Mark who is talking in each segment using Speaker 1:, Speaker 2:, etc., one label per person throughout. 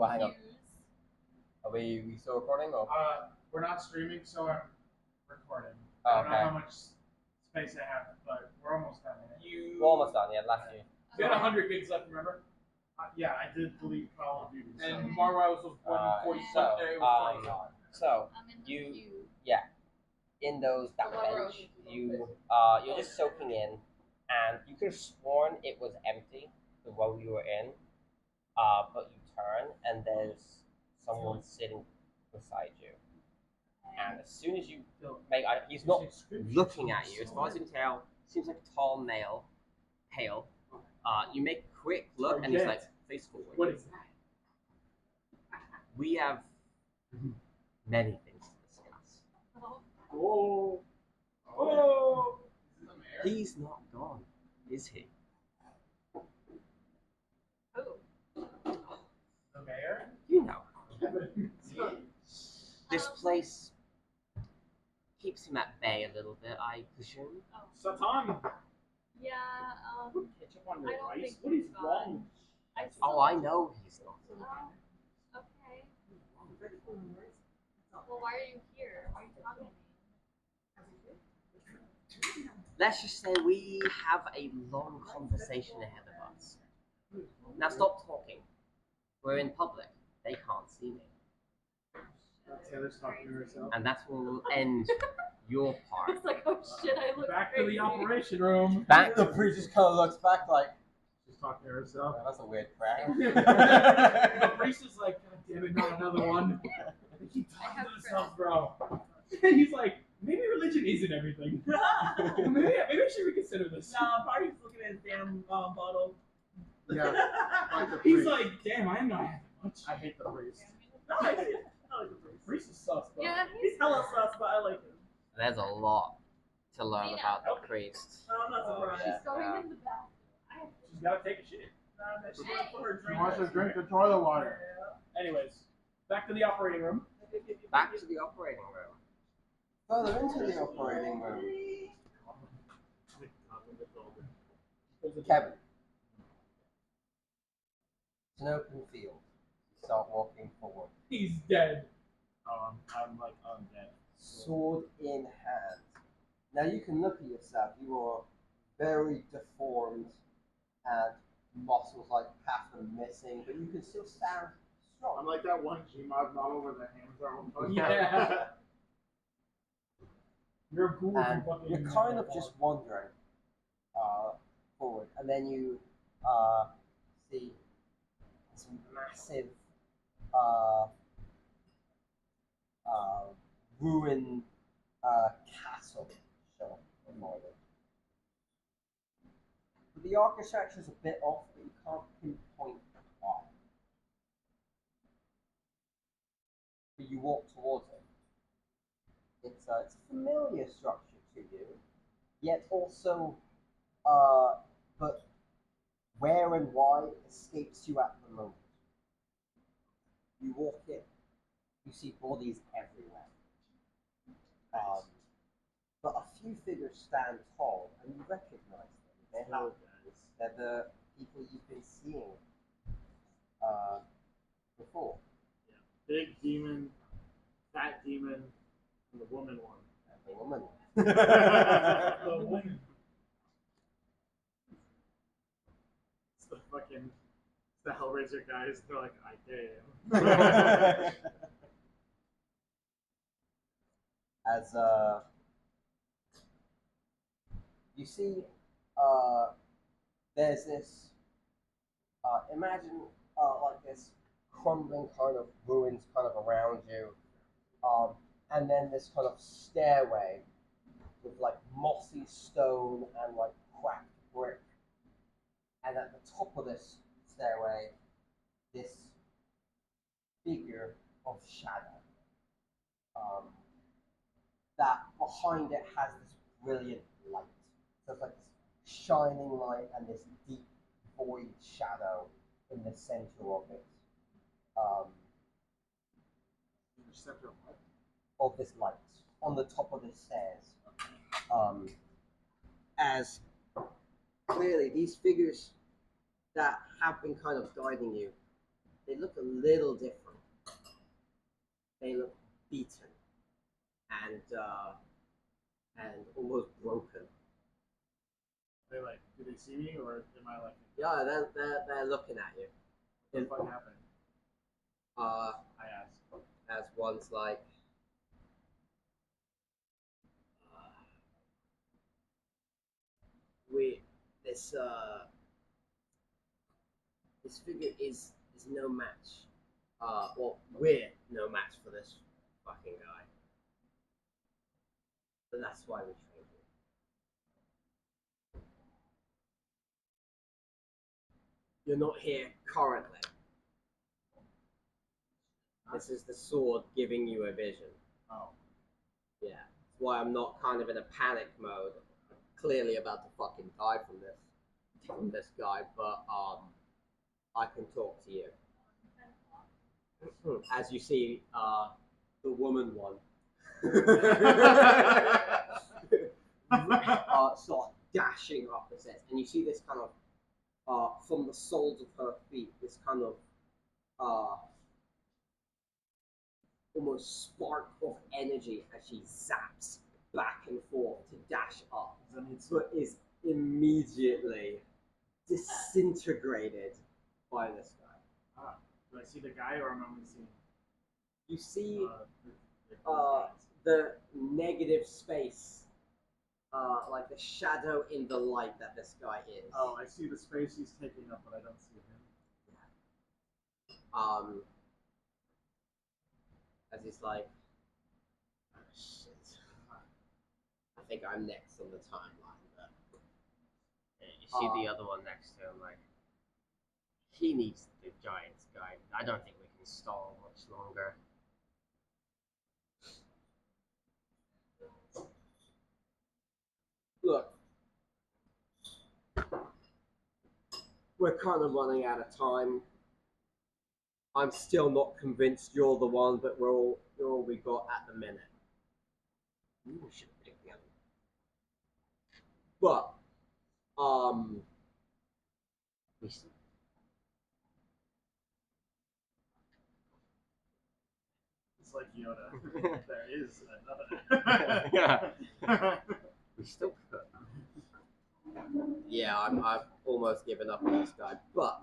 Speaker 1: Well, hang on. Are we still recording or?
Speaker 2: We're not streaming, so I'm recording.
Speaker 1: Oh,
Speaker 2: I don't know
Speaker 1: okay.
Speaker 2: how much space I have, but we're almost done.
Speaker 1: We're almost done. Yeah, last year.
Speaker 3: You had 100 gigs left, remember?
Speaker 2: Yeah, I did delete Call of Duty.
Speaker 3: And
Speaker 2: So.
Speaker 3: Marvel was 140 something. It was 20 something.
Speaker 1: So in that bench, you're just soaking in, and you could have sworn it was empty the row you were in, but you turn and there's someone sitting beside you, and as soon as you make, he's not looking at you. As far as you can tell, seems like a tall male, pale. You make a quick look, and he's like face forward.
Speaker 3: What is that?
Speaker 1: We have many things to discuss.
Speaker 3: Oh. Oh.
Speaker 1: He's not gone, is he?
Speaker 2: The mayor?
Speaker 1: You know. This place keeps him at bay a little bit, I presume.
Speaker 3: Satan.
Speaker 4: Yeah,
Speaker 3: Ketchup on your
Speaker 4: I don't
Speaker 3: rice?
Speaker 4: think
Speaker 3: What is
Speaker 4: he's
Speaker 3: wrong?
Speaker 1: Oh, I know he's not.
Speaker 4: okay. Well, why are you here? Why are you talking to me?
Speaker 1: Let's just say we have a long conversation ahead of us. Now stop talking. We're in public. They can't see me.
Speaker 2: Taylor's talking to herself.
Speaker 1: And that's where we'll end your part.
Speaker 4: It's like, oh shit, I look
Speaker 3: Back to
Speaker 4: crazy.
Speaker 3: the operation room.
Speaker 1: Back to the priest just kind of looks back like,
Speaker 2: She's talking to herself.
Speaker 1: "Oh, that's a weird prank."
Speaker 3: The priest is like, God damn it, not another one. They keep
Speaker 4: I
Speaker 3: talking
Speaker 4: have
Speaker 3: to themselves, bro. And he's like, maybe religion isn't everything. maybe I should reconsider this.
Speaker 5: Nah, Party's looking at his damn bottle.
Speaker 2: Yeah. Like the
Speaker 3: He's
Speaker 2: priest.
Speaker 3: like, damn, I am not having much.
Speaker 2: I hate the priest.
Speaker 5: No, I like the priest.
Speaker 3: Priest is sus, bro.
Speaker 4: Yeah,
Speaker 5: He's hella sus, but I like him.
Speaker 1: There's a lot to learn about the priest.
Speaker 5: No, I'm not surprised.
Speaker 1: yeah.
Speaker 4: She's going in the back.
Speaker 3: She's gotta take a shit.
Speaker 5: Nah, that shit for her
Speaker 2: She
Speaker 5: drink.
Speaker 2: wants to drink the toilet water.
Speaker 3: Anyways, back to the operating room.
Speaker 1: Back to the operating room. Further into the operating room. Kevin. It's an open field. You start walking forward.
Speaker 3: He's dead.
Speaker 2: I'm like undead.
Speaker 1: Sword in hand. Now you can look at yourself. You are very deformed and muscles like half them missing, but you can still stand strong.
Speaker 2: I'm like that one Gmod model where the hands are all fucked
Speaker 3: Yeah.
Speaker 2: up.
Speaker 3: You're a ghoul.
Speaker 1: And
Speaker 3: you fucking
Speaker 1: you're kind of just wandering forward, and then you see this massive ruined castle show in Mordor. But the architecture is a bit off, but you can't pinpoint why. But you walk towards it. It's a familiar structure to you, yet also, but where and why escapes you at the moment. You walk in, you see bodies everywhere. But a few figures stand tall, and you recognize them. They're the people you've been seeing before.
Speaker 2: Big demon, fat demon, and the woman one.
Speaker 1: And the woman.
Speaker 3: The woman.
Speaker 2: It's the fucking, it's the Hellraiser guys. They're like, I damn.
Speaker 1: As you see, there's this. Imagine like this crumbling kind of ruins kind of around you, and then this kind of stairway with like mossy stone and like cracked brick, and at the top of this stairway, this figure of shadow. That behind it has this brilliant light. So it's like this shining light and this deep void shadow in the center of it.
Speaker 2: The center of what?
Speaker 1: Of this light on the top of the stairs. As clearly these figures that have been kind of guiding you,
Speaker 6: they look a little different. They look beaten and almost broken.
Speaker 2: They like, do they see me or am I like?
Speaker 6: Yeah, they're looking at you.
Speaker 2: What the fuck happened?
Speaker 6: Uh,
Speaker 2: I asked.
Speaker 6: as one's like, we this this figure is no match. Well, we're no match for this fucking guy. And that's why we trained you. You're not here currently. This is the sword giving you a vision.
Speaker 2: Oh.
Speaker 6: Yeah. That's why I'm not kind of in a panic mode. I'm clearly about to fucking die from this guy, but I can talk to you. As you see, the woman one start dashing up the stairs, and you see this kind of from the soles of her feet, this kind of almost spark of energy as she zaps back and forth to dash up, but is immediately disintegrated by this guy.
Speaker 2: Do I see the guy or am I only seeing
Speaker 6: You see
Speaker 2: guys?
Speaker 6: the negative space, like the shadow in the light that this guy is.
Speaker 2: Oh, I see the space he's taking up, but I don't see him.
Speaker 6: As he's like, oh shit, I think I'm next on the timeline, but
Speaker 1: You see the other one next to him, like, he needs the Giants guy. I don't think we can stall much longer.
Speaker 6: look, we're kind of running out of time. I'm still not convinced you're the one, but you're all we got at the minute. We should have picked the other one. But,
Speaker 1: We s-
Speaker 2: It's like Yoda. There is another.
Speaker 1: we still could.
Speaker 6: yeah, I've almost given up on this guy, but,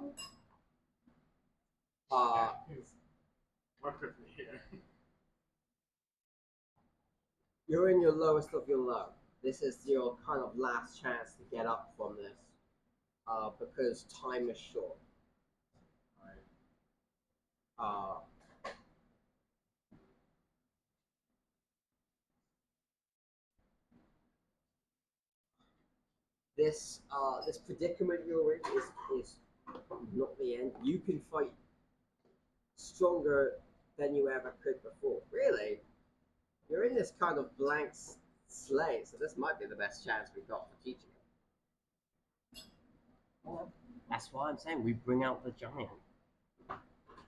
Speaker 2: Work with me here.
Speaker 6: you're in your lowest of your low. This is your kind of last chance to get up from this, because time is short. This predicament you're in is not the end. You can fight stronger than you ever could before. Really, you're in this kind of blank slate, so this might be the best chance we've got for teaching him.
Speaker 1: That's why I'm saying we bring out the giant.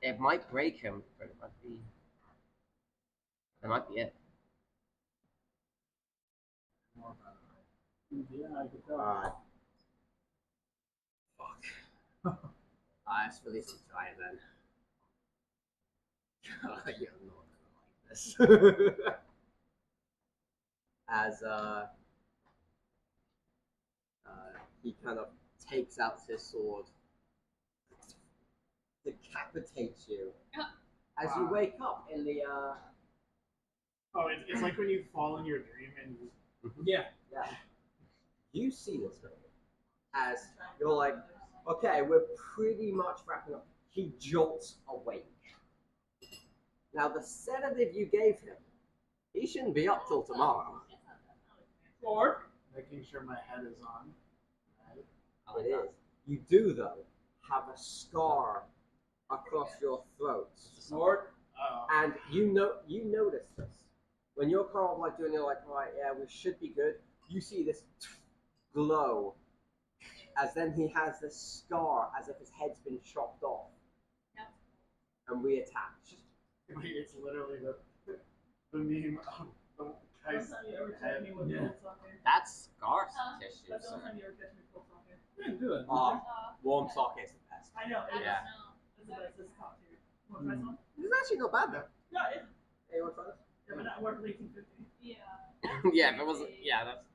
Speaker 1: It might break him, but it might be. That might be it.
Speaker 2: Yeah, I could tell.
Speaker 6: Alright. Fuck. Let's release the giant then. You're not gonna like this. As he kind of takes out his sword, decapitates you. As you wake up in the
Speaker 2: Oh, it's like when you fall in your dream and you
Speaker 3: Yeah.
Speaker 6: yeah, you see this thing as you're like, okay, we're pretty much wrapping up. He jolts awake. Now the sedative you gave him, he shouldn't be up till tomorrow.
Speaker 3: Lord.
Speaker 2: making sure my head is on. Right?
Speaker 6: It is. You do though have a scar across your throat,
Speaker 3: Lord.
Speaker 6: and you notice this when you're kind of like doing it, like, right, yeah, we should be good. You see this glow, as then he has this scar as if his head's been chopped off and reattached.
Speaker 2: Wait, it's literally the meme of the guy's head.
Speaker 3: Yeah.
Speaker 1: That's scar tissue.
Speaker 5: That's the
Speaker 1: So.
Speaker 5: only time you ever catch me full talking.
Speaker 3: Yeah, do it.
Speaker 6: Warm sock is the best.
Speaker 5: I know.
Speaker 1: Yeah.
Speaker 5: It's the best. It's top tier. Want to try some?
Speaker 6: This is actually not bad though.
Speaker 5: Yeah, it is.
Speaker 6: Hey, you want to try this?
Speaker 5: Yeah, but not worth 1850.
Speaker 4: Yeah.
Speaker 1: Yeah, if it wasn't. Yeah, that's.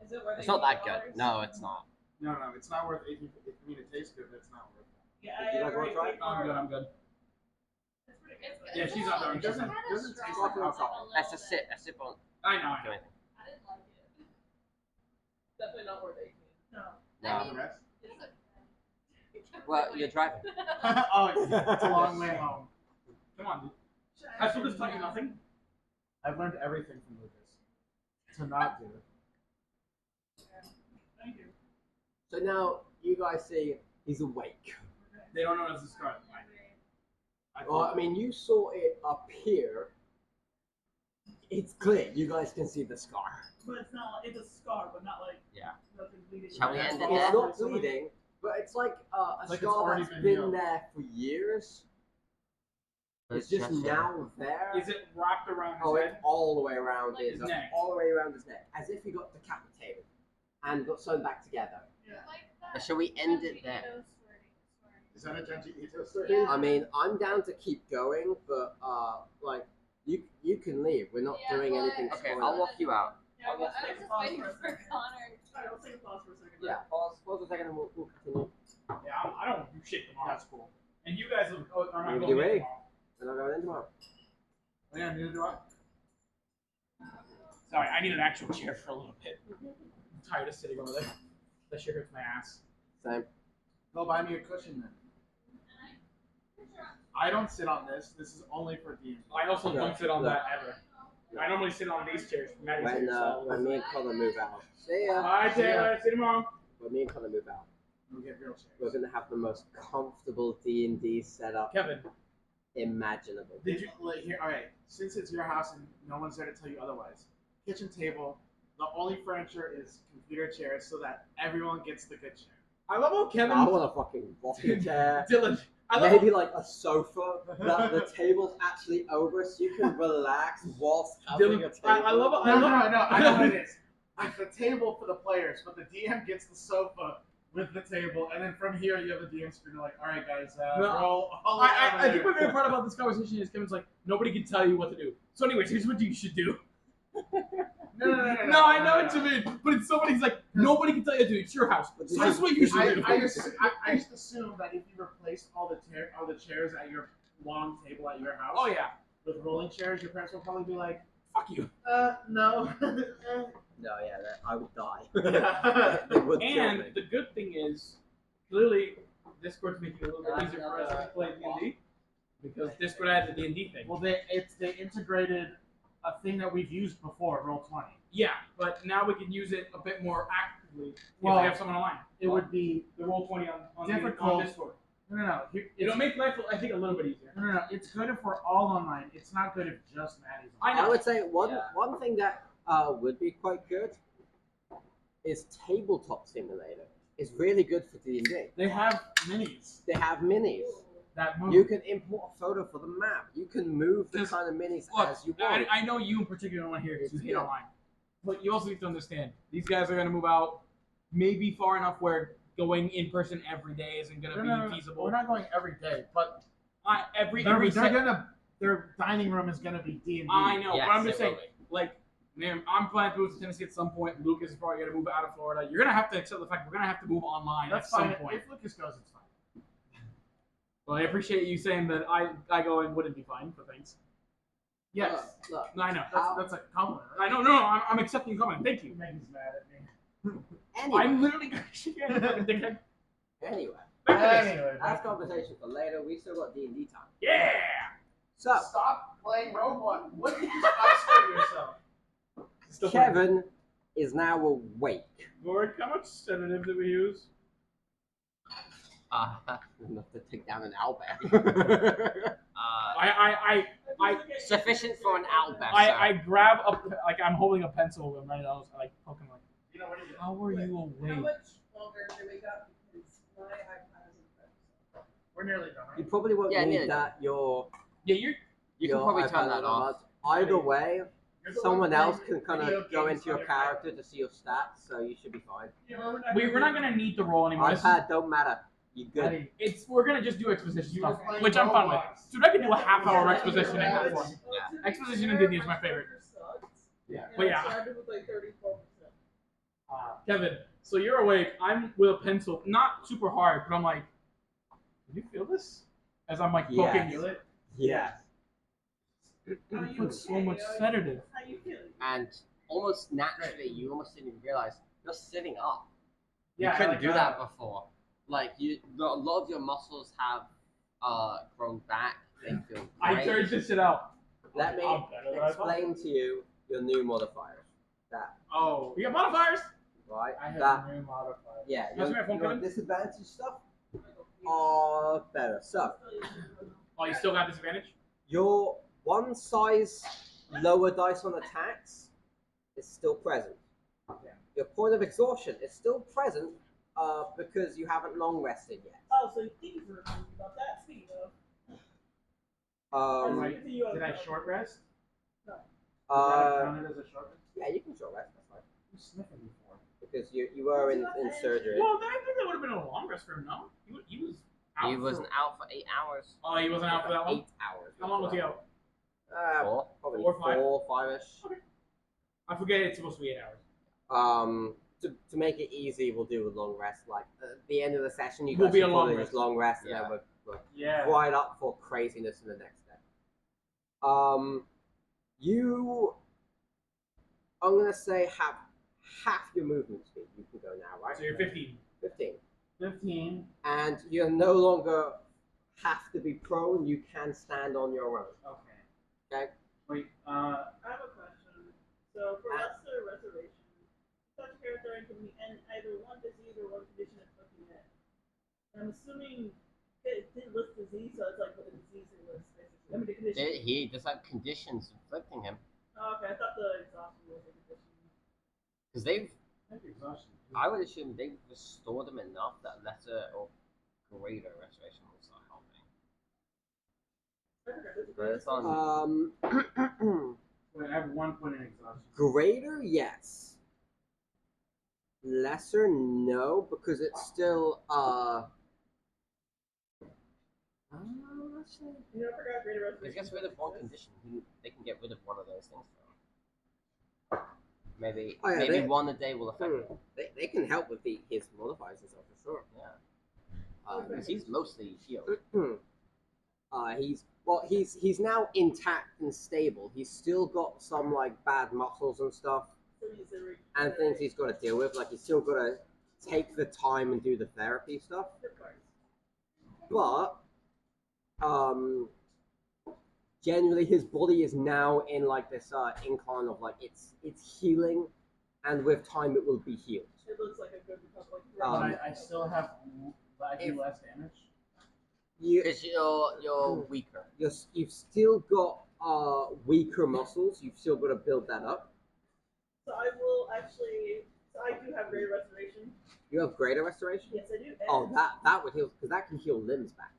Speaker 4: Is it worth
Speaker 1: It's not that good. No, it's not.
Speaker 2: No, it's not worth 18. I mean, it tastes good, but it's not worth it.
Speaker 5: Yeah,
Speaker 6: Would you guys wanna try it?
Speaker 3: I'm good.
Speaker 5: It's pretty
Speaker 4: It's
Speaker 5: good.
Speaker 3: Yeah, she's not there.
Speaker 2: It doesn't taste like alcohol.
Speaker 1: That's a sip. A sip on.
Speaker 3: I know.
Speaker 1: Do anything.
Speaker 4: I didn't like it.
Speaker 7: Definitely not worth 18.
Speaker 5: No.
Speaker 1: No.
Speaker 2: The rest?
Speaker 4: It's okay.
Speaker 1: Well, you're driving.
Speaker 2: Oh, it's a long way home.
Speaker 3: Come on, dude. Has Lucas taught you nothing?
Speaker 2: I've learned everything from Lucas. To not do it.
Speaker 5: Thank you.
Speaker 6: So now you guys see he's awake.
Speaker 3: They don't know it's a scar.
Speaker 6: Well, I mean, you saw it up here. It's clear. You guys can see the scar.
Speaker 5: But it's not like, it's a scar, but not like
Speaker 1: Yeah.
Speaker 5: nothing bleeding.
Speaker 1: Shall we end it
Speaker 6: It's
Speaker 1: there?
Speaker 6: not bleeding, but it's like a
Speaker 2: Like it's
Speaker 6: scar
Speaker 2: already
Speaker 6: that's
Speaker 2: been
Speaker 6: been
Speaker 2: healed.
Speaker 6: there for years. It's just
Speaker 1: Just-
Speaker 6: now there.
Speaker 3: Is it wrapped around his
Speaker 6: Oh, it's
Speaker 3: head?
Speaker 6: all the way around
Speaker 4: Like
Speaker 6: his
Speaker 3: his neck.
Speaker 6: all the way around his neck, as if he got decapitated and got sewn back together.
Speaker 5: Yeah.
Speaker 1: But shall we end it there?
Speaker 2: Is that a Genji Ito story?
Speaker 4: Yeah.
Speaker 6: I mean, I'm down to keep going, but like you can leave. We're not
Speaker 4: Yeah,
Speaker 6: doing
Speaker 4: well,
Speaker 6: anything.
Speaker 1: Okay,
Speaker 6: spoiler.
Speaker 1: I'll walk you out.
Speaker 5: Yeah,
Speaker 4: I was
Speaker 5: let's take a
Speaker 4: just
Speaker 5: pause
Speaker 4: waiting
Speaker 5: for a
Speaker 4: for
Speaker 5: second.
Speaker 4: Connor.
Speaker 5: Alright, let's take a pause for a second.
Speaker 6: Yeah, pause a second and we'll continue.
Speaker 3: Yeah, I don't do shit tomorrow.
Speaker 2: That's cool.
Speaker 3: And you guys are not
Speaker 6: Maybe
Speaker 3: going
Speaker 6: you
Speaker 3: in
Speaker 6: will.
Speaker 3: tomorrow.
Speaker 6: And I'll go in tomorrow.
Speaker 2: Oh, yeah, neither do I.
Speaker 3: Sorry, I need an actual chair for a little bit. I'm tired of sitting over there. That shit hurts my ass.
Speaker 6: Same.
Speaker 2: Go buy me a cushion then. I don't sit on this. This is only for D&D.
Speaker 3: I also
Speaker 6: Yeah.
Speaker 3: don't sit on
Speaker 6: Yeah.
Speaker 3: that ever. I normally sit on these chairs. Maddie's
Speaker 6: When
Speaker 3: here, so.
Speaker 6: when me and Connor move out. See ya.
Speaker 3: Bye, Taylor. See you tomorrow.
Speaker 6: When me and Connor move out,
Speaker 2: We'll get real chairs.
Speaker 6: we're gonna have the most comfortable D&D setup
Speaker 3: Kevin,
Speaker 6: imaginable.
Speaker 2: Did you like here? All right. Since it's your house and no one's there to tell you otherwise, kitchen table. The only furniture is computer chairs, so that everyone gets the good chair.
Speaker 3: I love how Kevin.
Speaker 6: I want a fucking rocking chair.
Speaker 3: Dylan. I love
Speaker 6: Maybe like a sofa that the table's actually over, so you can relax whilst having a
Speaker 3: Dylan.
Speaker 6: table.
Speaker 3: I love.
Speaker 2: No, I know what it is. It's the table for the players, but the DM gets the sofa with the table, and then from here you have the DM screen. Like, all right, guys,
Speaker 3: No,
Speaker 2: roll.
Speaker 3: I think my favorite part about this conversation is Kevin's like, nobody can tell you what to do. So, anyways, here's what you should do.
Speaker 2: No,
Speaker 3: I know what you mean, but it's somebody's like, nobody can tell you what to do. It's your house. So this is what you should do.
Speaker 2: I just assume that if you replaced all the chairs at your long table at your house,
Speaker 3: Oh yeah.
Speaker 2: with rolling chairs, your parents will probably be like,
Speaker 3: Fuck you.
Speaker 2: no.
Speaker 6: No, yeah, I would die.
Speaker 2: Yeah.
Speaker 6: It would kill
Speaker 3: And
Speaker 6: me.
Speaker 3: the good thing is, clearly, Discord's making it a little bit easier for us to play D&D because Discord had the D&D thing.
Speaker 2: Well, they integrated a thing that we've used before, Roll20.
Speaker 3: Yeah, but now we can use it a bit more actively if
Speaker 2: Well,
Speaker 3: we have someone online.
Speaker 2: It would be
Speaker 3: The Roll20 on
Speaker 2: difficult.
Speaker 3: Discord.
Speaker 2: no. Here,
Speaker 3: It'll make life, I think, a little bit easier.
Speaker 2: no. It's good if we're all online. It's not good if just Maddie's
Speaker 3: I
Speaker 2: online.
Speaker 3: know.
Speaker 6: I would say one
Speaker 1: Yeah.
Speaker 6: one thing that would be quite good is Tabletop Simulator. It's really good for D&D.
Speaker 2: They have minis
Speaker 6: They have minis.
Speaker 2: that move.
Speaker 6: You can import a photo for the map. You can move the
Speaker 3: Just-
Speaker 6: kind of minis
Speaker 3: Look,
Speaker 6: as you want.
Speaker 3: I know you in particular don't want to hear because you hate
Speaker 6: Yeah.
Speaker 3: online. But you also need to understand, these guys are going to move out maybe far enough where going in person every day isn't going to
Speaker 2: No,
Speaker 3: be feasible.
Speaker 2: We're not going every day, but
Speaker 3: Every
Speaker 2: they're
Speaker 3: set-
Speaker 2: gonna. Their dining room is gonna be D&D.
Speaker 3: I know,
Speaker 1: Yes,
Speaker 3: but I'm just
Speaker 1: it will
Speaker 3: saying, like, man, I'm planning to move to Tennessee at some point. Lucas is probably going to move out of Florida. You're going to have to accept the fact we're going to have to move online
Speaker 2: That's
Speaker 3: at
Speaker 2: fine.
Speaker 3: some point.
Speaker 2: If Lucas goes, it's fine.
Speaker 3: Well, I appreciate you saying that I go and wouldn't be fine, but thanks.
Speaker 2: Yes,
Speaker 6: Look,
Speaker 3: No, I know.
Speaker 2: that's a compliment.
Speaker 3: I know, no, I'm accepting your comment. Thank you.
Speaker 2: Megan's mad at me.
Speaker 6: anyway,
Speaker 3: I'm literally going to shake your hand, fucking dickhead.
Speaker 6: anyway,
Speaker 3: Back to this.
Speaker 2: Anyway,
Speaker 6: that's conversation for later. We still got D&D time.
Speaker 3: Yeah!
Speaker 6: So,
Speaker 2: stop playing Roblox. What did you upskirt yourself?
Speaker 3: Still funny.
Speaker 6: Kevin is now awake.
Speaker 3: Lord, how much sedative did we use?
Speaker 6: Enough to take down an owlbear.
Speaker 1: Sufficient for an owlbear.
Speaker 3: I grab a, like, I'm holding a pencil and right now, I like poke him like,
Speaker 2: You know what? You
Speaker 3: how are you
Speaker 7: How
Speaker 3: awake?
Speaker 7: much longer do we got? Because my iPad isn't fixed.
Speaker 2: We're nearly done.
Speaker 6: You
Speaker 2: Right?
Speaker 6: probably won't
Speaker 1: Yeah,
Speaker 6: need
Speaker 1: nearly.
Speaker 6: that.
Speaker 1: You can
Speaker 6: your
Speaker 1: probably
Speaker 6: iPad
Speaker 1: turn that
Speaker 6: on
Speaker 1: off.
Speaker 6: Either way,
Speaker 2: You're the one
Speaker 6: someone
Speaker 2: playing
Speaker 6: else can kind
Speaker 2: video
Speaker 6: of go
Speaker 2: games
Speaker 6: into your
Speaker 2: on
Speaker 6: character to see your stats, so you should be fine.
Speaker 2: Yeah,
Speaker 3: We're not gonna need the roll anymore. This is-
Speaker 6: iPad don't matter. You good?
Speaker 3: We're gonna just do exposition
Speaker 2: You
Speaker 3: stuff,
Speaker 2: were playing
Speaker 3: which I'm fine with.
Speaker 2: Roblox.
Speaker 3: Dude, I could do a half-hour
Speaker 7: Yeah,
Speaker 3: exposition in
Speaker 7: yeah,
Speaker 3: half one.
Speaker 1: Yeah.
Speaker 3: Exposition in Disney is my favorite.
Speaker 2: Yeah.
Speaker 3: But yeah.
Speaker 7: I started with like 34%.
Speaker 3: Kevin, so you're awake. I'm with a pencil, not super hard, but I'm like, can you feel this? As I'm like poking
Speaker 6: Yes.
Speaker 3: you.
Speaker 6: Yes.
Speaker 7: How
Speaker 3: You
Speaker 7: you
Speaker 3: put so
Speaker 7: okay?
Speaker 3: much sedative.
Speaker 7: How you feeling?
Speaker 1: And almost naturally, you almost didn't even realize you're sitting up.
Speaker 2: Yeah,
Speaker 1: You
Speaker 2: I
Speaker 1: couldn't
Speaker 2: like
Speaker 1: do that before. Like a lot of your muscles have grown back. They feel
Speaker 3: I
Speaker 1: great.
Speaker 3: turned this shit out.
Speaker 6: Let me
Speaker 3: I'm better than I thought.
Speaker 6: explain to you your new modifiers. That
Speaker 2: Oh,
Speaker 3: We got modifiers.
Speaker 6: right?
Speaker 2: I have
Speaker 6: That
Speaker 2: new modifier.
Speaker 6: yeah.
Speaker 3: That's
Speaker 6: Your,
Speaker 3: my phone,
Speaker 6: your
Speaker 3: Kevin.
Speaker 6: disadvantage stuff are better. So
Speaker 3: Oh, you still got disadvantage?
Speaker 6: your one size lower dice on attacks is still present.
Speaker 2: Yeah.
Speaker 6: Your point of exhaustion is still present because you haven't long rested yet.
Speaker 5: Oh, so things are about that. Speaking of,
Speaker 6: Um,
Speaker 2: Did I short rest? Is that
Speaker 6: uh,
Speaker 2: counted as a short rest?
Speaker 6: yeah, you can short rest. That's fine
Speaker 2: You sniffing before.
Speaker 6: because you were in surgery.
Speaker 3: Well, I think that would have been a long rest for him, no? He was out
Speaker 1: He
Speaker 3: for-
Speaker 1: wasn't out for 8 hours.
Speaker 3: Oh, he wasn't out for that long?
Speaker 6: 8 hours.
Speaker 3: How long was he out?
Speaker 1: Four.
Speaker 6: Probably
Speaker 3: 4 or 5?
Speaker 6: 4, 5ish.
Speaker 3: I forget it's supposed to be 8 hours.
Speaker 6: To make it easy, we'll do a long rest. Like at the end of the session, you
Speaker 3: Will
Speaker 6: guys
Speaker 3: be
Speaker 6: can
Speaker 3: a long
Speaker 6: probably
Speaker 3: rest.
Speaker 6: just long rest,
Speaker 1: Yeah.
Speaker 6: and then we're
Speaker 2: Yeah.
Speaker 6: right up for craziness in the next day. You, I'm gonna say have half your movement speed. You can go now, right?
Speaker 3: So you're 15.
Speaker 6: 15,
Speaker 2: 15.
Speaker 6: and you no longer have to be prone. You can stand on your own.
Speaker 2: Okay.
Speaker 6: Okay.
Speaker 2: Wait,
Speaker 5: I have a question. So for
Speaker 6: Uh,
Speaker 5: lesser reservation, such a character can be in either one disease or one condition afflicting it. And I'm assuming it did list disease, so it's like what the disease it lists basically. I mean the condition.
Speaker 1: He does have conditions inflicting him
Speaker 5: Oh, okay, I thought the exhaustion was a condition.
Speaker 1: because they've.
Speaker 2: I think exhaustion.
Speaker 1: I would assume they've restored him enough that lesser or greater restoration will start helping. But it's on.
Speaker 2: Wait, I have 1 point in exhaustion.
Speaker 6: Greater, yes. Lesser, no, because it's still
Speaker 1: Actually,
Speaker 5: You know, I forgot greater
Speaker 1: if he
Speaker 5: reservation.
Speaker 1: gets rid of one condition, they can get rid of one of those things for him. Maybe
Speaker 6: Oh, yeah,
Speaker 1: maybe
Speaker 6: they-
Speaker 1: one a day will affect him.
Speaker 6: they can help with his modifiers and stuff for sure.
Speaker 1: Yeah. Because he's mostly healed.
Speaker 6: He's now intact and stable. He's still got some like bad muscles and stuff
Speaker 5: So he's a
Speaker 6: and things he's got to deal with. Like he's still got to take the time and do the therapy stuff. But generally his body is now in like this incline of like it's healing, and with time it will be healed.
Speaker 5: It looks like a good recovery.
Speaker 2: But I still have I do
Speaker 1: if-
Speaker 2: less damage.
Speaker 6: You
Speaker 1: Because you're weaker.
Speaker 6: you've still got weaker muscles. You've still got to build that up.
Speaker 5: So I will actually. So I do have greater restoration.
Speaker 6: You have greater restoration.
Speaker 5: Yes, I do.
Speaker 6: Oh, that would heal because that can heal limbs back.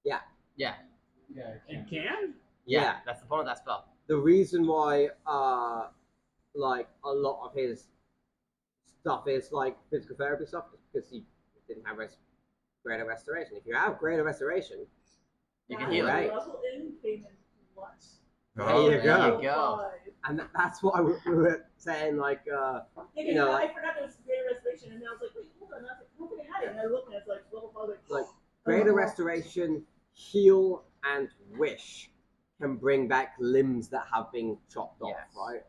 Speaker 1: Yeah.
Speaker 2: Yeah,
Speaker 3: It can?
Speaker 6: Yeah.
Speaker 1: That's the point of that spell.
Speaker 6: The reason why like a lot of his stuff is like physical therapy stuff is because he didn't have greater restoration. If you have greater restoration,
Speaker 1: You can heal it.
Speaker 6: Right.
Speaker 5: Level in came in once.
Speaker 6: There you go.
Speaker 1: There you go.
Speaker 6: and that's what we were saying. Like You know,
Speaker 5: I
Speaker 6: like-
Speaker 5: forgot there was greater restoration, and I was like, wait, hold on, I was like, how can I had it? And I looked, and it's like level 5,
Speaker 6: Like, greater restoration, heal, and wish can bring back limbs that have been chopped off.
Speaker 1: Yes.
Speaker 6: Right.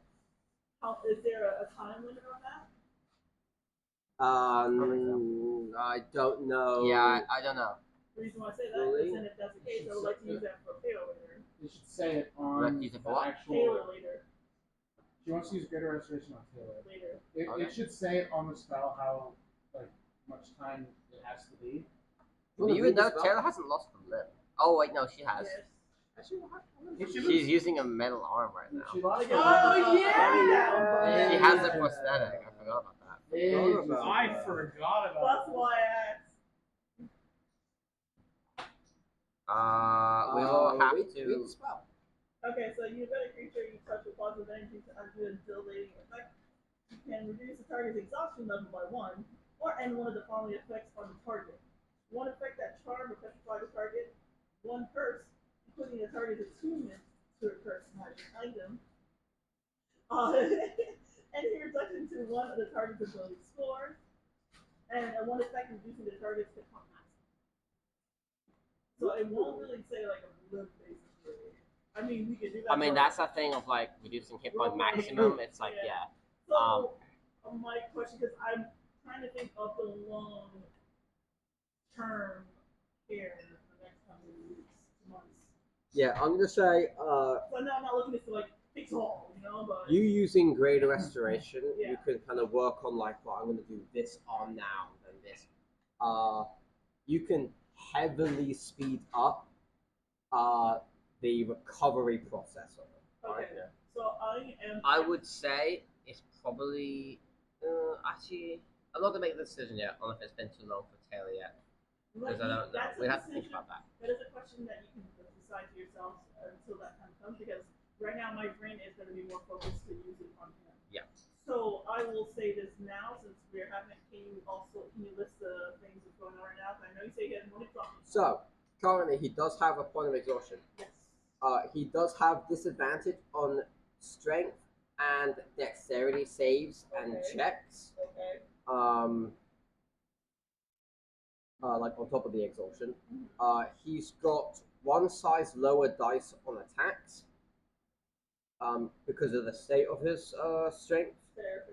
Speaker 5: Is there a time limit on that?
Speaker 6: I don't know.
Speaker 1: Yeah, I don't know.
Speaker 5: The reason why I say that
Speaker 6: Really?
Speaker 5: is, then if that's the case, I would like to use that for payroll later.
Speaker 2: You should say it
Speaker 1: Right,
Speaker 2: on
Speaker 1: use it
Speaker 2: the
Speaker 1: for what?
Speaker 2: actual.
Speaker 5: Payroll later.
Speaker 2: She wants to use greater restoration on Taylor.
Speaker 5: Later.
Speaker 1: Okay.
Speaker 2: It should say it on the spell how like much time it has to be.
Speaker 6: wanna
Speaker 1: Even
Speaker 6: read the
Speaker 1: though
Speaker 6: spell?
Speaker 1: Taylor hasn't lost a limb. Oh wait, no, she has.
Speaker 5: Yes.
Speaker 1: She's using a metal arm right now.
Speaker 2: She lost
Speaker 5: Oh,
Speaker 2: her-
Speaker 5: yeah!
Speaker 1: She has a prosthetic. I forgot about that.
Speaker 2: Ages
Speaker 3: I
Speaker 2: ago.
Speaker 3: forgot about
Speaker 5: That's why I asked.
Speaker 1: We will have
Speaker 6: read
Speaker 1: to.
Speaker 6: the spell.
Speaker 5: Okay, so you got a creature you touch with positive energy to undo a debilitating effect. You can reduce the target's exhaustion level by 1, and one of the following effects on the target. One effect that charm affects the target. One curse, including the target's attunement to a curse magic item. And he reduction to one of the target's ability scores. And one effect reducing the target's hit point maximum. So it won't really say like a limp basically. I mean, we can do that.
Speaker 1: I mean,
Speaker 5: for-
Speaker 1: that's a thing of like reducing hit point maximum. It's like, yeah.
Speaker 5: So, my question, because I'm trying to think of the long-term care for the next coming weeks, months.
Speaker 6: Yeah, I'm gonna say
Speaker 5: So no, I'm not looking to like fix all, you know, but
Speaker 6: you using Greater Restoration, you
Speaker 5: Yeah.
Speaker 6: can kind of work on like, well, I'm gonna do this arm now, then this. You can heavily speed up the recovery process of it.
Speaker 5: okay.
Speaker 1: Yeah.
Speaker 5: So I am.
Speaker 1: I would say it's probably actually. I'm not gonna make the decision yet on if it's been too long for Taylor yet, because I don't know.
Speaker 5: That's a
Speaker 1: We have to think
Speaker 5: decision-
Speaker 1: about that.
Speaker 5: That is a question that you can decide to yourselves until that time comes, because right now my brain is going to be more focused to use it on him.
Speaker 1: Yeah.
Speaker 5: So I will say this now, since we're having. Can you list the things that's going on right now? 'Cause I know you say you had one exhaustion.
Speaker 6: So currently, he does have a point of exhaustion.
Speaker 5: Yes.
Speaker 6: He does have disadvantage on strength and dexterity saves and
Speaker 5: Okay.
Speaker 6: checks.
Speaker 5: Okay.
Speaker 6: Like on top of the exhaustion. He's got one size lower dice on attacks. Because of the state of his strength.
Speaker 5: Fair.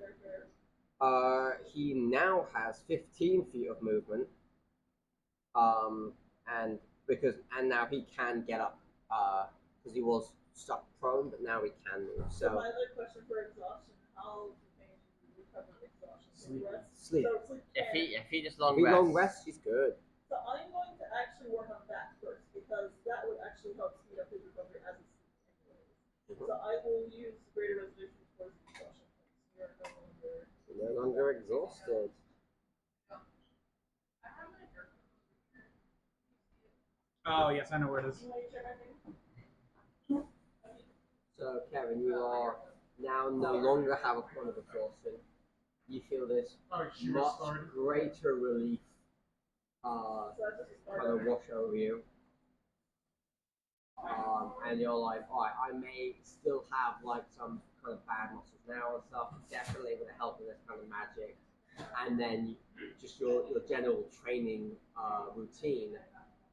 Speaker 6: He now has 15 feet of movement. And now he can get up. Because he was stuck prone, but now he can move.
Speaker 5: So
Speaker 6: So
Speaker 5: my other question for exhaustion: how do you recover exhaustion? Can you rest?
Speaker 6: sleep.
Speaker 5: So sleep.
Speaker 1: If he just
Speaker 6: If
Speaker 1: long
Speaker 6: he
Speaker 1: rests,
Speaker 6: long rest, he's good.
Speaker 5: So I'm going to actually work on that first, because that would actually help speed up his recovery as it's anyways. So I will use greater resolution towards exhaustion. You're no longer.
Speaker 6: You're no longer exhausted.
Speaker 3: Oh yes, I know where it is.
Speaker 5: You want to check my thing?
Speaker 6: So Kevin, you are now no longer have a point of exhaustion. You feel this
Speaker 2: Oh, she
Speaker 6: much
Speaker 2: restored.
Speaker 6: greater relief
Speaker 5: So that's just a
Speaker 6: kind of
Speaker 5: start.
Speaker 6: wash over you. And you're like, alright, I may still have like some kind of bad muscles now and stuff. Definitely with the help of this kind of magic. And then just your general training routine,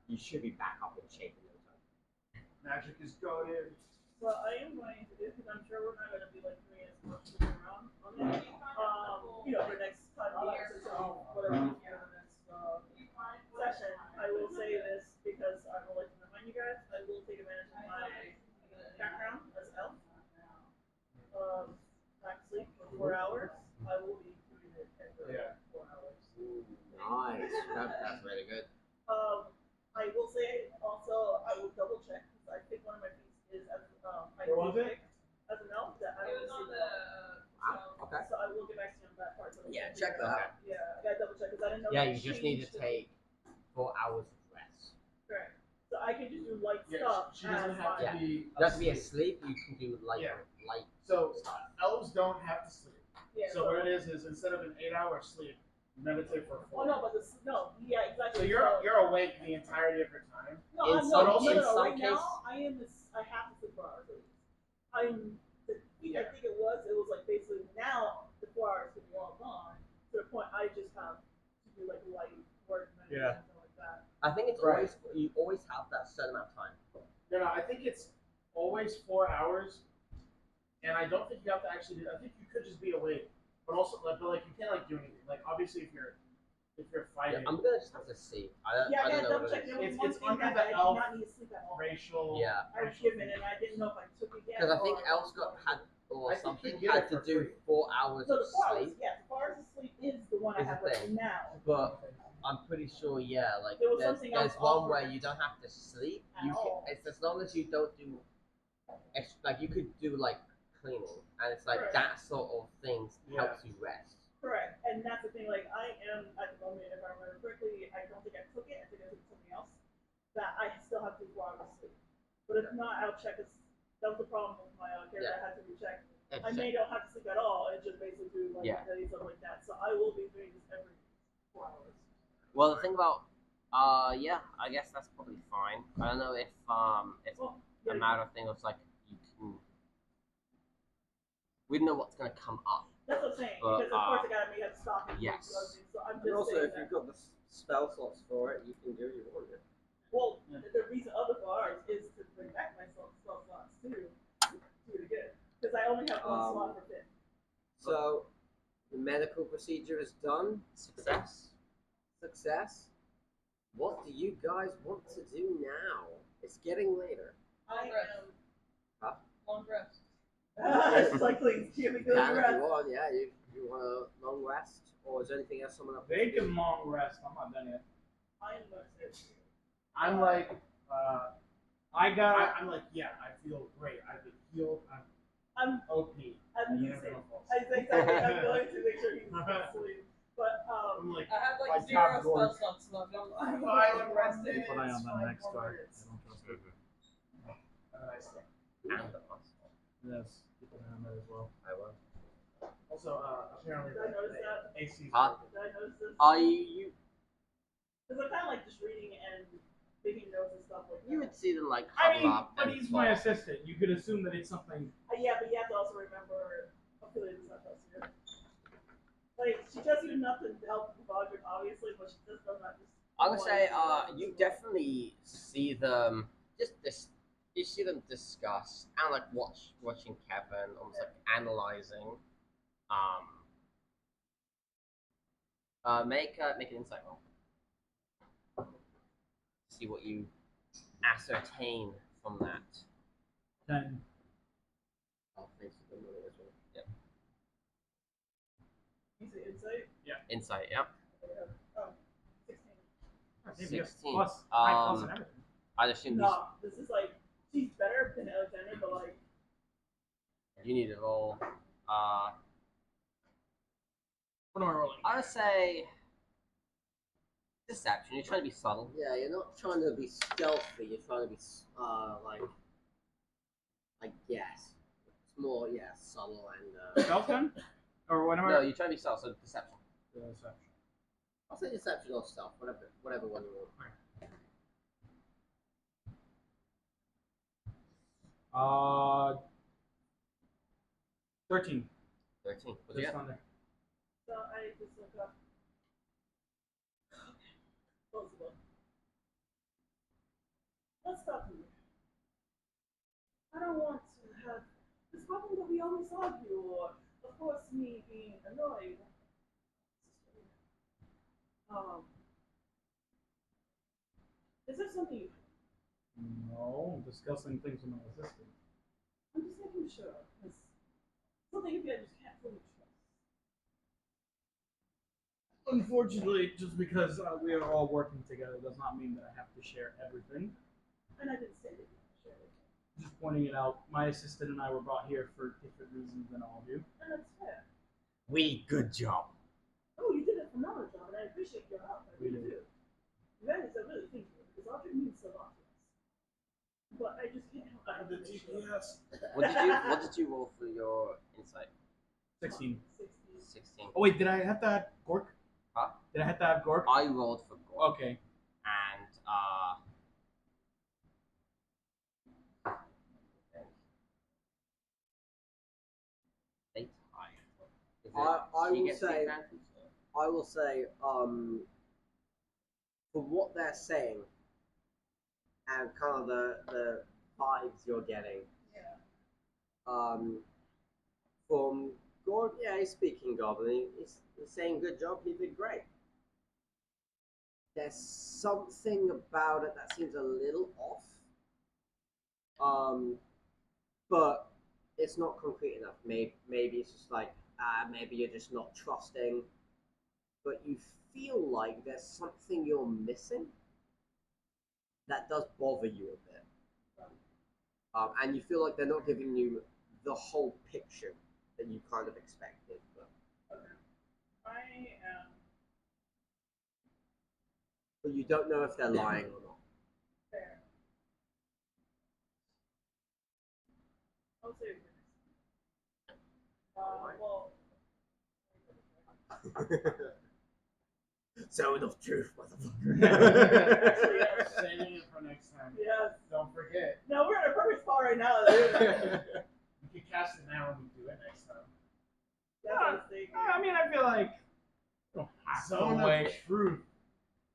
Speaker 6: you should be back up in shape in no time.
Speaker 2: Magic is goaded.
Speaker 5: So I am going to do, because I'm sure we're not going to be like doing as much moving around on it. For the next 5 minutes or so, whatever we can for the next session. I will say this because I would like to remind you guys, I will take advantage of my background as elf. Back to sleep for 4 hours. I will be doing it every 4 hours.
Speaker 6: Nice.
Speaker 1: that's really good.
Speaker 5: I will say also, I will double check, because I think one of my things is as I
Speaker 2: Where was
Speaker 5: did
Speaker 2: it?
Speaker 5: pick as an elf that I
Speaker 4: It
Speaker 5: don't
Speaker 4: was on
Speaker 5: see
Speaker 4: the.
Speaker 6: Wow. Okay.
Speaker 5: So I will get back to you on that part. So
Speaker 6: Yeah, check that out.
Speaker 5: Yeah, I gotta double check, because I didn't know.
Speaker 1: Yeah,
Speaker 5: that
Speaker 1: you just need to
Speaker 5: changed
Speaker 1: take 4 hours of rest.
Speaker 5: Correct. So I can just do light
Speaker 2: Yeah,
Speaker 5: stuff.
Speaker 2: she doesn't
Speaker 5: as
Speaker 2: have
Speaker 5: my-
Speaker 2: to be.
Speaker 1: You don't have to be asleep. You can do light
Speaker 2: Yeah. So elves don't have to sleep.
Speaker 5: Yeah.
Speaker 2: So what it is instead of an 8-hour sleep, meditate for 4.
Speaker 5: Oh no, but yeah, exactly.
Speaker 2: So you're awake the entirety of your time.
Speaker 5: No,
Speaker 1: in
Speaker 5: I'm
Speaker 1: some-
Speaker 5: no,
Speaker 1: in
Speaker 5: no.
Speaker 1: some
Speaker 5: Right
Speaker 1: case-
Speaker 5: now, I have to sleep 4 hours at least. I think it was like basically now the 4 hours could be all gone to the point I just have to do like light work, meditation,
Speaker 3: Yeah.
Speaker 5: something like that.
Speaker 6: I think it's
Speaker 2: Right.
Speaker 6: you always have that certain amount of time.
Speaker 2: No, I think it's always 4 hours, and I don't think you have to actually do. I think you could just be awake, but also but you can't do anything. Like obviously if you're
Speaker 6: Yeah,
Speaker 2: fighting
Speaker 6: I'm gonna just have to see. I don't
Speaker 5: Yeah, I
Speaker 6: know
Speaker 5: gotta double
Speaker 6: what
Speaker 5: check.
Speaker 6: it
Speaker 5: There
Speaker 6: is.
Speaker 5: was one
Speaker 2: It's
Speaker 5: thing
Speaker 2: under
Speaker 5: that
Speaker 2: the
Speaker 5: I did
Speaker 2: elf
Speaker 5: not need to sleep at all.
Speaker 2: racial.
Speaker 6: Yeah.
Speaker 5: I was given, and I didn't know if I took it yet.
Speaker 6: Because I think
Speaker 5: or-
Speaker 6: Elf's got had or
Speaker 2: I think
Speaker 6: something
Speaker 2: you get
Speaker 6: had
Speaker 2: it
Speaker 6: to
Speaker 2: for
Speaker 6: do
Speaker 2: free.
Speaker 6: 4 hours
Speaker 5: So
Speaker 6: of
Speaker 5: the 4 hours,
Speaker 6: sleep,
Speaker 5: yeah, the 4 hours of sleep is the one I
Speaker 6: Is the
Speaker 5: have right
Speaker 6: thing.
Speaker 5: now.
Speaker 6: but I'm pretty sure, yeah, like
Speaker 5: There was
Speaker 6: there's
Speaker 5: something
Speaker 6: there's
Speaker 5: else
Speaker 6: one where
Speaker 5: offered.
Speaker 6: you don't have to sleep.
Speaker 5: At
Speaker 6: You can,
Speaker 5: all.
Speaker 6: it's as long as you don't do, like you could do like cleaning, and it's like
Speaker 5: Right.
Speaker 6: that sort of things
Speaker 2: Yeah.
Speaker 6: helps you rest.
Speaker 5: Correct, and that's the thing. Like I am at the moment, if I remember correctly, I don't think I took it. I think I took something else. That I still have to 4 hours of sleep. But if not, I'll check. That was the problem with my character.
Speaker 6: Yeah.
Speaker 5: I had to recheck.
Speaker 6: It's
Speaker 5: I may not have to sleep at all and just basically do like
Speaker 1: Yeah.
Speaker 5: stuff like that. So I will be doing this every week. 4 hours.
Speaker 1: Well, the thing about, yeah, I guess that's probably fine. I don't know if
Speaker 5: Well,
Speaker 1: a matter of thing was like you can. We don't know what's gonna come up.
Speaker 5: that's what I'm saying.
Speaker 1: But,
Speaker 5: Because of course I gotta make up stock and
Speaker 1: yes.
Speaker 5: do other things. So I'm just
Speaker 6: And also,
Speaker 5: saying
Speaker 6: if
Speaker 5: that.
Speaker 6: you've got the spell slots for it, you can do what you want. Yeah.
Speaker 5: Well, the reason of the 4 hours is to bring back my spell slots too. Do it again. Because I only have one slot for 5.
Speaker 6: So, the medical procedure is done.
Speaker 1: Success.
Speaker 6: Success. What do you guys want to do now? It's getting later.
Speaker 5: I am.
Speaker 4: Long rest.
Speaker 5: It's like, please, give me
Speaker 6: You
Speaker 5: good
Speaker 6: can if
Speaker 5: rest.
Speaker 6: you want, yeah. You want a long rest? Or is there anything else someone else
Speaker 3: They can long rest. I'm not done yet.
Speaker 5: I am going to say
Speaker 3: I'm like,
Speaker 2: I'm like, yeah, I feel great. I've been healed.
Speaker 5: I'm
Speaker 2: OP.
Speaker 5: I'm
Speaker 2: And
Speaker 5: using.
Speaker 2: then everyone falls.
Speaker 5: I think exactly. I'm going to make sure he's asleep. But
Speaker 2: I'm like,
Speaker 4: I have
Speaker 2: My
Speaker 4: like 0
Speaker 2: top
Speaker 4: spell
Speaker 2: gourd.
Speaker 4: slots left. I'm
Speaker 2: Five more
Speaker 4: resting.
Speaker 2: minutes.
Speaker 8: Keep an eye on that
Speaker 2: 5
Speaker 8: next
Speaker 2: more
Speaker 8: target.
Speaker 2: minutes.
Speaker 8: I don't trust it.
Speaker 1: And the muscle.
Speaker 8: Yes, keep an eye on that as well.
Speaker 1: I will.
Speaker 2: Also, apparently,
Speaker 5: Did I notice that?
Speaker 2: the AC.
Speaker 1: Huh?
Speaker 5: Did I notice this?
Speaker 1: You
Speaker 5: Because I'm kind of like just reading and making notes and stuff like that.
Speaker 1: you would see them like
Speaker 3: I
Speaker 1: huddle
Speaker 3: mean,
Speaker 1: up
Speaker 3: but
Speaker 1: and
Speaker 3: he's my
Speaker 1: talk.
Speaker 3: assistant. You could assume that it's something.
Speaker 5: Yeah, but you have to also remember Ophelia does not trust you. Like, she trusts you enough to help Bodrick, obviously, but she just does not just.
Speaker 1: I'm gonna say, you definitely see them you see them discuss and like watching Kevin, almost like analyzing. Make an insight roll. See what you ascertain from that.
Speaker 3: 10.
Speaker 6: Oh, thanks for the money as well.
Speaker 1: Yep.
Speaker 5: You say insight?
Speaker 1: Insight. Yep.
Speaker 5: Oh, 16.
Speaker 1: 16.
Speaker 3: Plus, high plus
Speaker 1: Um,
Speaker 3: and everything.
Speaker 1: I'd assume
Speaker 5: No, this is like, she's better than Alexander, but like,
Speaker 1: you need to roll.
Speaker 3: What am I rolling?
Speaker 1: I would say deception. You're trying to be subtle.
Speaker 6: Yeah, you're not trying to be stealthy. You're trying to be, like, I guess. It's more, yeah, subtle and,
Speaker 3: Stealth gun? Or whatever?
Speaker 1: No, you're trying to be subtle. So deception.
Speaker 3: Deception.
Speaker 6: I'll say deception or stealth, whatever one you want.
Speaker 3: 13.
Speaker 1: 13. What'd you
Speaker 3: Just
Speaker 1: get?
Speaker 3: under.
Speaker 5: so I just look up. Close the book. Let's stop here. I don't want to have this problem that we always argue, or of course me being annoyed. Is there something
Speaker 3: No, I'm discussing things with my assistant.
Speaker 5: I'm just making sure, because something if I just can't fully trust.
Speaker 3: Unfortunately, just because we are all working together does not mean that I have to share everything.
Speaker 5: And I didn't say that you could share it.
Speaker 3: Just pointing it out, my assistant and I were brought here for different reasons than all of you.
Speaker 5: And that's fair.
Speaker 1: Good job.
Speaker 5: Oh, you did a phenomenal job, and I appreciate your help. I really do. You guys, I really think you, because Audrey means a lot to us. But I just can't help
Speaker 2: I have the
Speaker 5: but make sure.
Speaker 2: GPS.
Speaker 1: What did you roll for your insight?
Speaker 3: 16.
Speaker 5: 16.
Speaker 1: 16.
Speaker 3: Oh wait, did I have to add Gork?
Speaker 1: Huh?
Speaker 3: Did I have to add Gork?
Speaker 1: I rolled for gold.
Speaker 3: Okay.
Speaker 1: And they tied. Is it-
Speaker 6: I
Speaker 1: she
Speaker 6: will
Speaker 1: gets
Speaker 6: say-
Speaker 1: advantage, or-
Speaker 6: I will say, for what they're saying, and kind of the vibes you're getting,
Speaker 5: Yeah.
Speaker 6: from Gordon, yeah, he's speaking Goblin. He's saying good job. He did great. There's something about it that seems a little off. But it's not concrete enough. Maybe it's just like maybe you're just not trusting, but you feel like there's something you're missing that does bother you a bit. And you feel like they're not giving you the whole picture that you kind of expected. But
Speaker 5: I am
Speaker 6: you don't know if they're lying or not.
Speaker 5: fair. I'll say it. Well,
Speaker 6: Zone of truth,
Speaker 2: Actually,
Speaker 6: motherfucker.
Speaker 2: yeah, saving it for next time.
Speaker 5: Yes.
Speaker 2: Don't forget.
Speaker 5: No, we're in a perfect spot right now.
Speaker 2: We can cast it now when we do it next time.
Speaker 5: That's what I was thinking.
Speaker 3: I mean, I feel like you don't have
Speaker 2: Zone
Speaker 3: to wait.
Speaker 2: of truth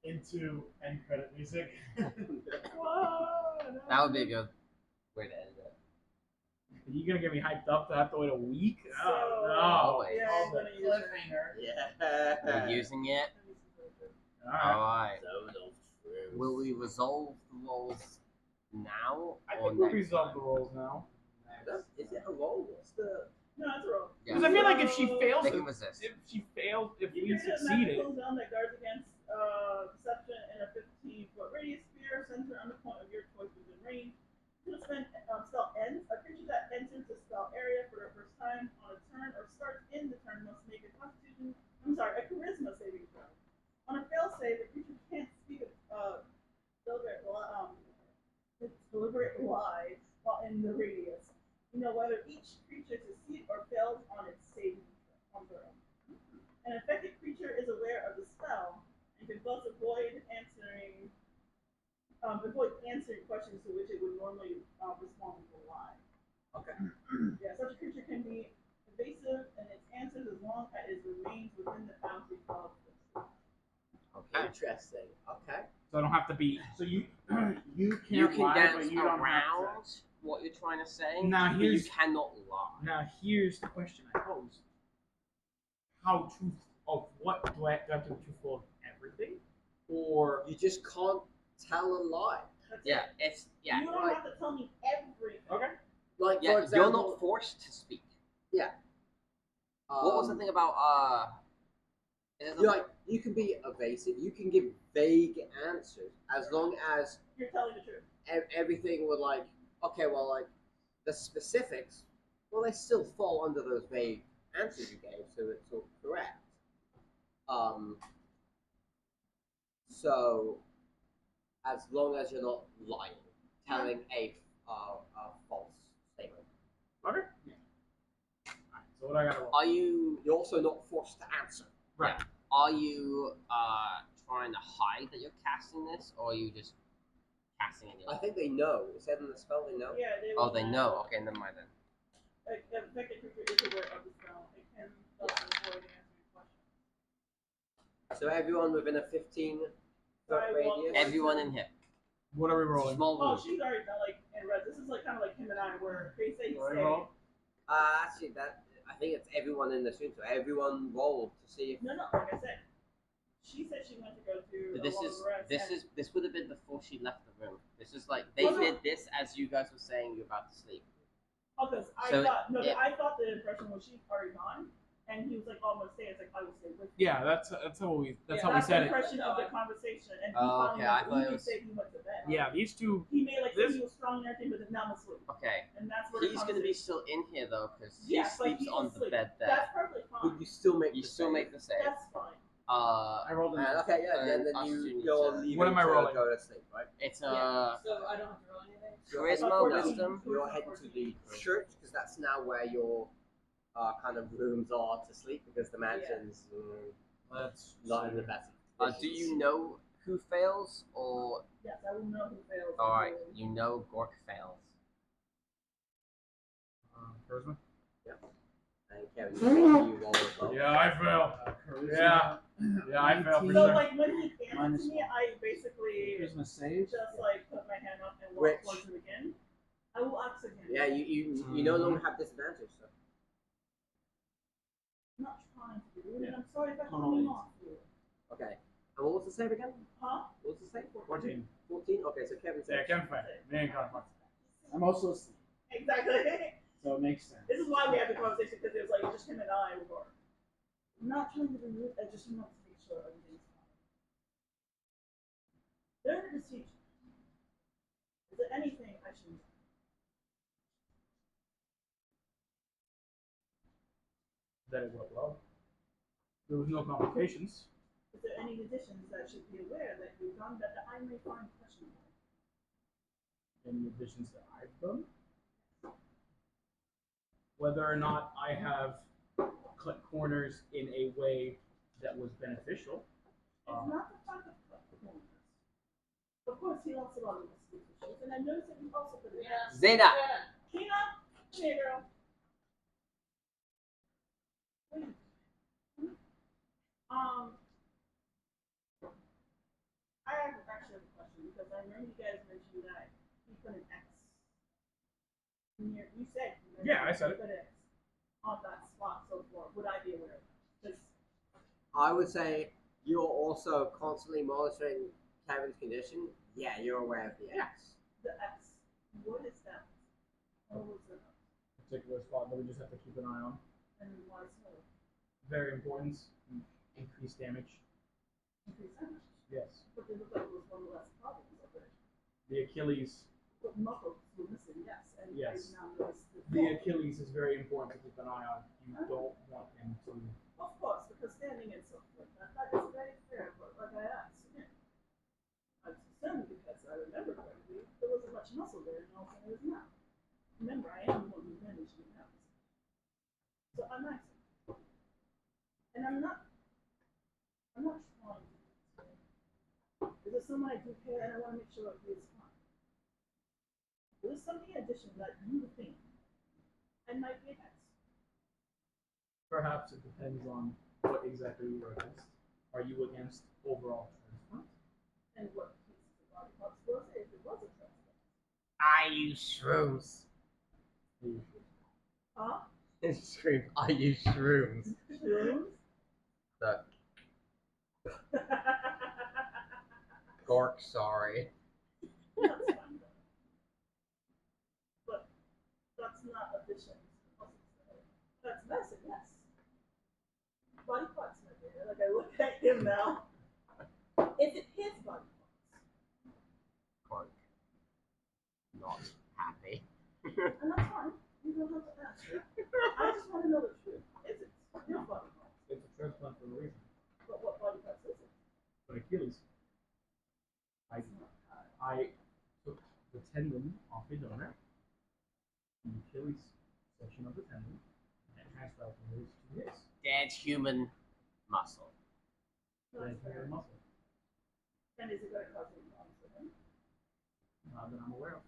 Speaker 2: into end credit music.
Speaker 1: That would be a good way to end it.
Speaker 3: Are you gonna get me hyped up to have to wait a week?
Speaker 5: So,
Speaker 3: Oh no!
Speaker 1: Always.
Speaker 5: Yeah, I'm gonna use it.
Speaker 2: Cliffhanger.
Speaker 6: Yeah.
Speaker 1: We're using it.
Speaker 3: Alright.
Speaker 1: Alright.
Speaker 6: Zone of truth.
Speaker 1: Will we resolve the roles now
Speaker 3: I
Speaker 1: or
Speaker 3: think we'll
Speaker 1: next
Speaker 3: resolve
Speaker 1: time?
Speaker 3: the roles now.
Speaker 6: Is it a roll? What's the?
Speaker 5: No, that's a roll.
Speaker 3: Because I feel like if she fails,
Speaker 1: They can resist.
Speaker 3: if
Speaker 5: You
Speaker 3: we
Speaker 5: can hit a
Speaker 3: succeeded,
Speaker 5: magical zone that guards against deception in a 15-foot radius sphere center on the point of your choice within range. You can spend spell ends. A creature that enters the spell area for the first time on a turn or starts in the turn must make a charisma saving throw. On a fail save, the creature can't speak deliberate lie while in the radius. You know whether each creature succeeds or fails on its saving throw. An affected creature is aware of the spell and can thus avoid answering questions to which it would normally respond with a lie.
Speaker 6: Okay.
Speaker 5: Yeah, such a creature can be evasive in its answers as long as it remains within the boundaries of the spell.
Speaker 1: Okay.
Speaker 6: Interesting. Okay.
Speaker 3: so I don't have to be.
Speaker 2: So you can't
Speaker 1: You can
Speaker 2: lie,
Speaker 1: dance
Speaker 2: but you don't
Speaker 1: around
Speaker 2: have to.
Speaker 1: what you're trying to say,
Speaker 3: Now
Speaker 1: but you
Speaker 3: here's-
Speaker 1: cannot lie.
Speaker 3: Now here's the question I pose: How truth of what do I have to be truthful of everything, or
Speaker 6: You just can't tell a lie.
Speaker 5: That's
Speaker 1: Yeah,
Speaker 5: it.
Speaker 1: it's yeah.
Speaker 5: You don't have to tell me everything.
Speaker 3: okay?
Speaker 6: Like
Speaker 1: Yeah,
Speaker 6: for example,
Speaker 1: you're not forced to speak. What was the thing about there's a-
Speaker 6: Like you can be evasive. You can give vague answers as long as
Speaker 5: You're telling the truth.
Speaker 6: everything would like. Okay, well, like the specifics. Well, they still fall under those vague answers you gave, so it's all correct. So as long as you're not lying, telling a false statement.
Speaker 3: Okay. Alright, so what I gotta roll?
Speaker 1: Are you
Speaker 6: You're also not forced to answer.
Speaker 1: are you trying to hide that you're casting this, or are you just casting it?
Speaker 6: I think they know. It said in the spell they know.
Speaker 5: Yeah, they
Speaker 1: Oh,
Speaker 5: will
Speaker 1: they know. Okay, never mind then.
Speaker 5: An affected creature is aware of the spell. It can thus avoid answering questions.
Speaker 6: So everyone within a 15-foot
Speaker 5: I
Speaker 6: radius.
Speaker 5: walk-
Speaker 1: Everyone in here.
Speaker 3: What are we rolling?
Speaker 1: Small
Speaker 5: Oh,
Speaker 1: room.
Speaker 5: she's already done like in red. This is like kind of like him and I, where they say he's
Speaker 3: What do I
Speaker 5: safe.
Speaker 3: roll?
Speaker 6: Actually, I think it's everyone in the room. So everyone rolled to see if.
Speaker 5: No, like I said, she said she went to go to.
Speaker 1: But this
Speaker 5: a
Speaker 1: is
Speaker 5: long rest, and-
Speaker 1: this would have been before she left the room. This is like they
Speaker 5: Well, no.
Speaker 1: did this as you guys were saying you're about to sleep.
Speaker 5: Oh, because I
Speaker 1: So,
Speaker 5: thought no,
Speaker 1: yeah.
Speaker 5: I thought the impression was she's already gone, and he was like, "Oh, I'm gonna stay." It's like I will stay with you.
Speaker 3: Yeah, that's how we
Speaker 5: Yeah,
Speaker 3: how we
Speaker 5: that's
Speaker 3: said
Speaker 5: the
Speaker 3: it.
Speaker 5: impression of the conversation, and he
Speaker 1: Oh,
Speaker 5: finally
Speaker 1: okay, I
Speaker 5: went,
Speaker 1: thought it
Speaker 5: he
Speaker 1: was-
Speaker 5: said he went to bed.
Speaker 3: Yeah, these two.
Speaker 5: He made like
Speaker 3: This-
Speaker 5: he was strong and everything, but then now I'm asleep,
Speaker 1: Okay.
Speaker 5: and that's where the
Speaker 1: He's gonna be
Speaker 5: conversation-
Speaker 1: still in here though, because he
Speaker 5: Yes, but
Speaker 1: sleeps
Speaker 5: he's
Speaker 1: on the
Speaker 5: asleep.
Speaker 1: bed there.
Speaker 5: That's perfectly fine.
Speaker 6: Would you still make?
Speaker 1: You
Speaker 6: the
Speaker 1: still
Speaker 6: save?
Speaker 1: make the save.
Speaker 5: That's fine.
Speaker 2: I rolled an
Speaker 6: Okay, yeah. Then
Speaker 1: us two
Speaker 6: you
Speaker 1: need
Speaker 6: go
Speaker 1: to-
Speaker 6: on leaving
Speaker 3: What am I
Speaker 6: to
Speaker 3: rolling?
Speaker 6: go to sleep, right?
Speaker 1: It's
Speaker 7: So I don't have to roll anything.
Speaker 1: charisma,
Speaker 5: No.
Speaker 1: wisdom.
Speaker 6: You're heading to the church because that's now where your kind of rooms are to sleep because the mansion's
Speaker 2: Let's
Speaker 6: not in the best.
Speaker 1: Do
Speaker 6: conditions.
Speaker 1: you know who fails, or
Speaker 5: Yes, I will know who fails.
Speaker 1: all right, you know Gork fails.
Speaker 3: Charisma.
Speaker 6: And Kevin, you roll as well.
Speaker 3: Yeah, I fail. Yeah, yeah, I fail for
Speaker 5: So
Speaker 3: sure.
Speaker 5: like when he answered
Speaker 2: Minus
Speaker 5: to me,
Speaker 2: one.
Speaker 5: I basically
Speaker 2: Charisma save.
Speaker 5: just like put my hand up and walk
Speaker 6: Which-
Speaker 5: towards him again. I will ask again.
Speaker 6: Yeah, you no longer have disadvantage. So.
Speaker 5: I'm not trying to be rude, and I'm sorry if I
Speaker 2: Come
Speaker 5: come
Speaker 2: on.
Speaker 5: off.
Speaker 6: Okay. And what was the save again?
Speaker 5: Huh?
Speaker 6: What was the save?
Speaker 3: 14.
Speaker 6: 14? Okay, so Kevin
Speaker 3: Yeah,
Speaker 6: said.
Speaker 3: Kevin failed. Me and Connor.
Speaker 2: I'm also asleep,
Speaker 5: Exactly.
Speaker 2: so it makes sense.
Speaker 5: This is why we had the conversation, because it was like just him and I were. I'm not trying to be rude. I just want to make sure everything's fine. During the siege, is there anything I should know?
Speaker 3: That it went well. There was no complications.
Speaker 5: Is there any additions that I should be aware that you've done that I may find questionable?
Speaker 3: Any additions that I've done. Whether or not I have cut corners in a way that was beneficial.
Speaker 5: It's not the fact of performance. Of course, he lost a lot of muscle issues, and I noticed that he also put it
Speaker 4: Yeah.
Speaker 6: Zeta.
Speaker 5: Tina, come here, girl. Wait. I have actually a question because I remember you guys mentioned that he put an X. You said.
Speaker 3: Yeah, I said it.
Speaker 5: Put an X on that spot so far. Would I be aware of that? Just
Speaker 6: I would say you're also constantly monitoring Kevin's condition. Yeah, you're aware of the X.
Speaker 5: the X. What is that? What was it?
Speaker 3: Particular spot that we just have to keep an eye on.
Speaker 5: And why so?
Speaker 3: Very important. Increased damage.
Speaker 5: Increase damage.
Speaker 3: Yes.
Speaker 5: But they look like it was one less problems of it.
Speaker 3: The Achilles.
Speaker 5: But muscles were missing, yes. And
Speaker 3: Yes.
Speaker 5: I now notice
Speaker 3: The Achilles is very important to keep an eye on. You don't want him to.
Speaker 5: Of course, because standing and so forth. That is very fair, but like I asked, again, I assume because I remember correctly, there wasn't much muscle there, and all there is now. Remember, I am the one who managed the house. So I'm asking. And I'm not trying to. There's someone I do care, and I want to make sure he is fine. There's something in addition that you think I might be against.
Speaker 3: Perhaps it depends on what exactly you are against. Are you against overall transplant?
Speaker 5: And what pieces of body parts was it if it was a transplant?
Speaker 1: I use shrooms.
Speaker 5: Huh?
Speaker 1: Shrooms. I use shrooms.
Speaker 5: Shrooms?
Speaker 1: The Gork, sorry.
Speaker 5: That's fine though. But that's not addition to muscles. That's medicine, yes. Body parts, my dear. Like I look at him now. Is it his body parts?
Speaker 1: Gork. Not happy.
Speaker 5: And that's fine. You don't have to ask. I just want to know the truth. Is it his body parts?
Speaker 3: It's a transplant for a reason.
Speaker 5: But what body parts is it?
Speaker 3: But Achilles. I took the tendon off a donor, the Achilles section of the tendon, and transplanted it to his.
Speaker 1: Dead human muscle.
Speaker 5: No,
Speaker 3: Dead
Speaker 5: it's fair.
Speaker 3: human muscle.
Speaker 5: And is it going to cause any problems for him?
Speaker 3: Not that I'm aware of.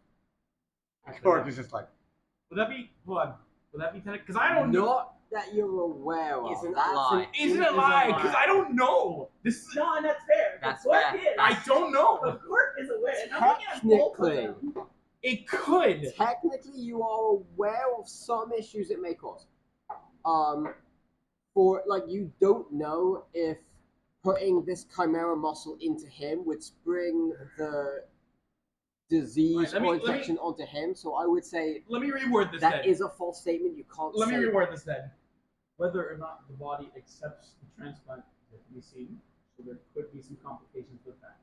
Speaker 1: Gork is just like,
Speaker 3: Would that be? Hold on. Would that be tendon? Because I don't know.
Speaker 6: Not that you're aware of.
Speaker 1: Isn't a
Speaker 6: That's
Speaker 1: lie.
Speaker 3: Isn't it lie? Because I don't know. This is.
Speaker 5: No, and that's fair.
Speaker 1: That's
Speaker 5: But Gork
Speaker 1: fair.
Speaker 5: is.
Speaker 3: I don't know.
Speaker 5: But Gork is aware. And I'm looking at both of
Speaker 6: Technically.
Speaker 5: them.
Speaker 3: It could.
Speaker 6: Technically, you are aware of some issues it may cause. For like, you don't know if putting this chimera muscle into him would spring the disease
Speaker 3: Right, let
Speaker 6: or
Speaker 3: me-
Speaker 6: infection onto him. So I would say
Speaker 3: Let me reword this
Speaker 6: that
Speaker 3: then.
Speaker 6: is a false statement. You can't.
Speaker 3: Let me
Speaker 6: say
Speaker 3: reword this then. Whether or not the body accepts the transplant is yet to be seen, so there could be some complications with that.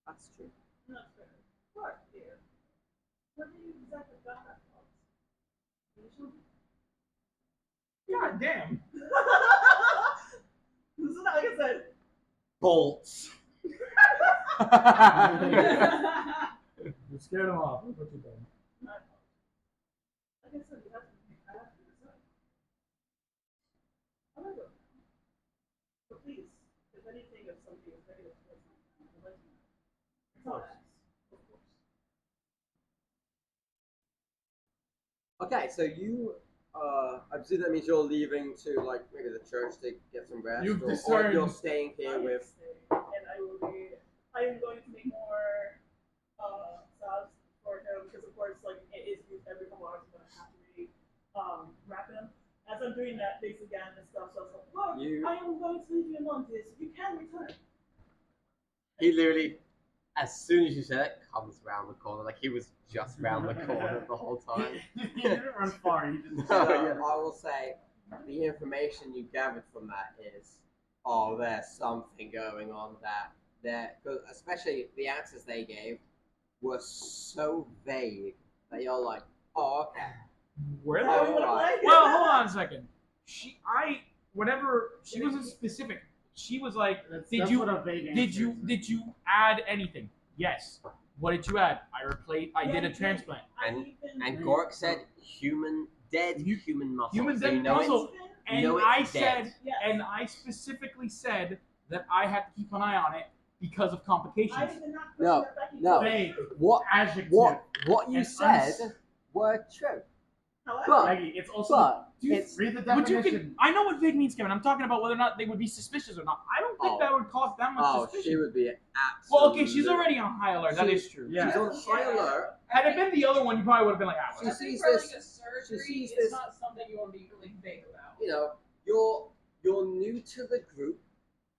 Speaker 6: That's true.
Speaker 5: Not fair. Gork, dear. What do you exactly got that from? Can you show me?
Speaker 3: God damn.
Speaker 5: This is not like I said.
Speaker 1: bolts.
Speaker 3: You scared him off. Look what you done.
Speaker 5: Not like I said, you have to I have to decide. I'm gonna go. But please, if anything, if something is negative towards me, I'll let you know. It's all I ask, of course.
Speaker 6: Okay, so you. I presume that means you're leaving to like maybe the church to get some rest,
Speaker 3: You've
Speaker 6: or
Speaker 3: discerned-
Speaker 6: you're staying here
Speaker 5: I
Speaker 6: with.
Speaker 5: and I will be. I am going to make more salves for him because, of course, like it is used every couple hours. I'm gonna have to wrap him. As I'm doing that, face again and stuff. So I was like, look,
Speaker 6: You-
Speaker 5: I am going to leave you alone, dear, so you can return.
Speaker 1: He literally, as soon as you said it, comes round the corner. Like he was just round the corner the whole time.
Speaker 2: He didn't run far. He just.
Speaker 6: So
Speaker 1: Oh, yeah.
Speaker 6: I will say, the information you gathered from that is, oh, there's something going on there, because especially the answers they gave were so vague that you're like, oh, okay.
Speaker 3: Where
Speaker 5: Oh,
Speaker 3: the?
Speaker 5: you wanna play?
Speaker 3: Well, hold on a second. She wasn't specific. She was like,
Speaker 2: That's
Speaker 3: did you
Speaker 2: what a vague
Speaker 3: did
Speaker 2: answer
Speaker 3: you
Speaker 2: is.
Speaker 3: did you add anything? Yes. What did you add? I did a transplant.
Speaker 1: And Gork said dead
Speaker 3: You-
Speaker 1: human muscle.
Speaker 3: human
Speaker 1: so
Speaker 3: dead
Speaker 1: you know
Speaker 3: muscle.
Speaker 1: It's,
Speaker 3: And
Speaker 1: know
Speaker 3: I
Speaker 1: it's dead.
Speaker 3: said, and I specifically said that I had to keep an eye on it because of complications.
Speaker 5: I did not
Speaker 6: No,
Speaker 5: question that Becky
Speaker 6: no.
Speaker 5: told me
Speaker 3: Vague.
Speaker 5: the truth.
Speaker 6: What
Speaker 3: Adjective.
Speaker 6: what you
Speaker 3: And
Speaker 6: said were true.
Speaker 5: However,
Speaker 6: But
Speaker 2: Maggie, it's also
Speaker 6: but
Speaker 3: Dude,
Speaker 6: it's
Speaker 2: read the
Speaker 3: But you
Speaker 2: definition.
Speaker 3: can. I know what vague means, Kevin. I'm talking about whether or not they would be suspicious or not. I don't think
Speaker 6: Oh.
Speaker 3: that would cause that much
Speaker 6: oh
Speaker 3: suspicion.
Speaker 6: she would be absolutely.
Speaker 3: Well, okay, she's already on high alert. That
Speaker 6: She-
Speaker 3: is true.
Speaker 2: Yeah.
Speaker 6: She's on high alert.
Speaker 3: Had it been the other one, you probably would have been like, ah,
Speaker 6: She
Speaker 3: whatever.
Speaker 6: sees
Speaker 4: for
Speaker 6: this.
Speaker 4: like a surgery,
Speaker 6: she sees
Speaker 4: it's
Speaker 6: this-
Speaker 4: not something you want to be really vague about.
Speaker 6: You know, you're new to the group.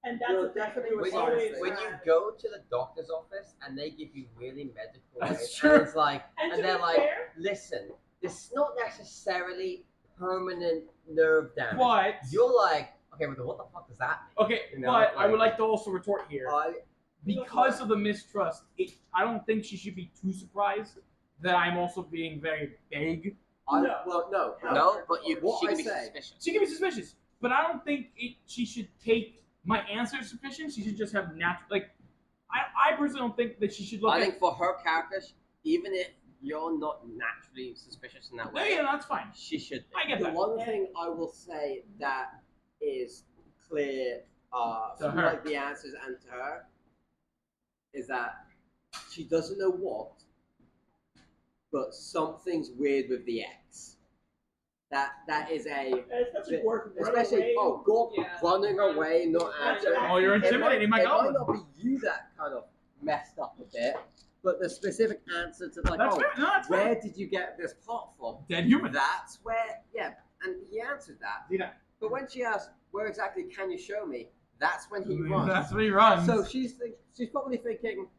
Speaker 5: and that's
Speaker 6: You're
Speaker 5: what
Speaker 6: definitely
Speaker 5: Becky
Speaker 1: When
Speaker 5: always
Speaker 6: responsible.
Speaker 1: you, when you
Speaker 5: had.
Speaker 1: go to the doctor's office and they give you really medical
Speaker 3: That's
Speaker 1: advice,
Speaker 3: true.
Speaker 1: and it's like,
Speaker 5: And
Speaker 1: and
Speaker 5: to
Speaker 1: they're
Speaker 5: be
Speaker 1: like,
Speaker 5: fair,
Speaker 1: listen, this is not necessarily permanent nerve damage.
Speaker 3: But
Speaker 1: You're like, okay, but what the fuck does that mean?
Speaker 3: okay,
Speaker 1: You know,
Speaker 3: but I would
Speaker 1: like-
Speaker 3: like to also retort here.
Speaker 6: I
Speaker 3: Because of the mistrust, I don't think she should be too surprised that I'm also being very vague.
Speaker 5: No.
Speaker 6: well no.
Speaker 1: No, but
Speaker 6: What
Speaker 1: she
Speaker 6: I
Speaker 1: can be
Speaker 6: say-
Speaker 1: suspicious.
Speaker 3: She can be suspicious, but I don't think she should take my answer as sufficient. She should just have natural. Like, I personally don't think that she should look
Speaker 1: I
Speaker 3: at.
Speaker 1: think for her character, even if you're not naturally suspicious in that
Speaker 3: No,
Speaker 1: way,
Speaker 3: yeah, that's fine.
Speaker 1: she should be.
Speaker 3: I get
Speaker 6: The
Speaker 3: that.
Speaker 6: one thing I will say that is clear
Speaker 3: To
Speaker 6: from
Speaker 3: her.
Speaker 6: like the answers and to her is that she doesn't know what, but something's weird with the X. That is a
Speaker 5: especially work
Speaker 6: especially Gork
Speaker 4: Yeah.
Speaker 6: running away, not
Speaker 5: That's
Speaker 6: answering.
Speaker 5: right.
Speaker 3: Oh, you're
Speaker 6: It might-
Speaker 3: intimidating my
Speaker 6: It might
Speaker 3: goblin.
Speaker 6: not be you that kind of messed up a bit, but the specific answer to like,
Speaker 3: That's
Speaker 6: oh,
Speaker 3: fair. No, that's fair.
Speaker 6: where did you get this plot from?
Speaker 3: Dead human.
Speaker 6: That's where, yeah, and he answered that.
Speaker 3: See that?
Speaker 6: But when she asked, where exactly can you show me? That's when he runs.
Speaker 3: That's what he runs.
Speaker 6: So she's probably thinking,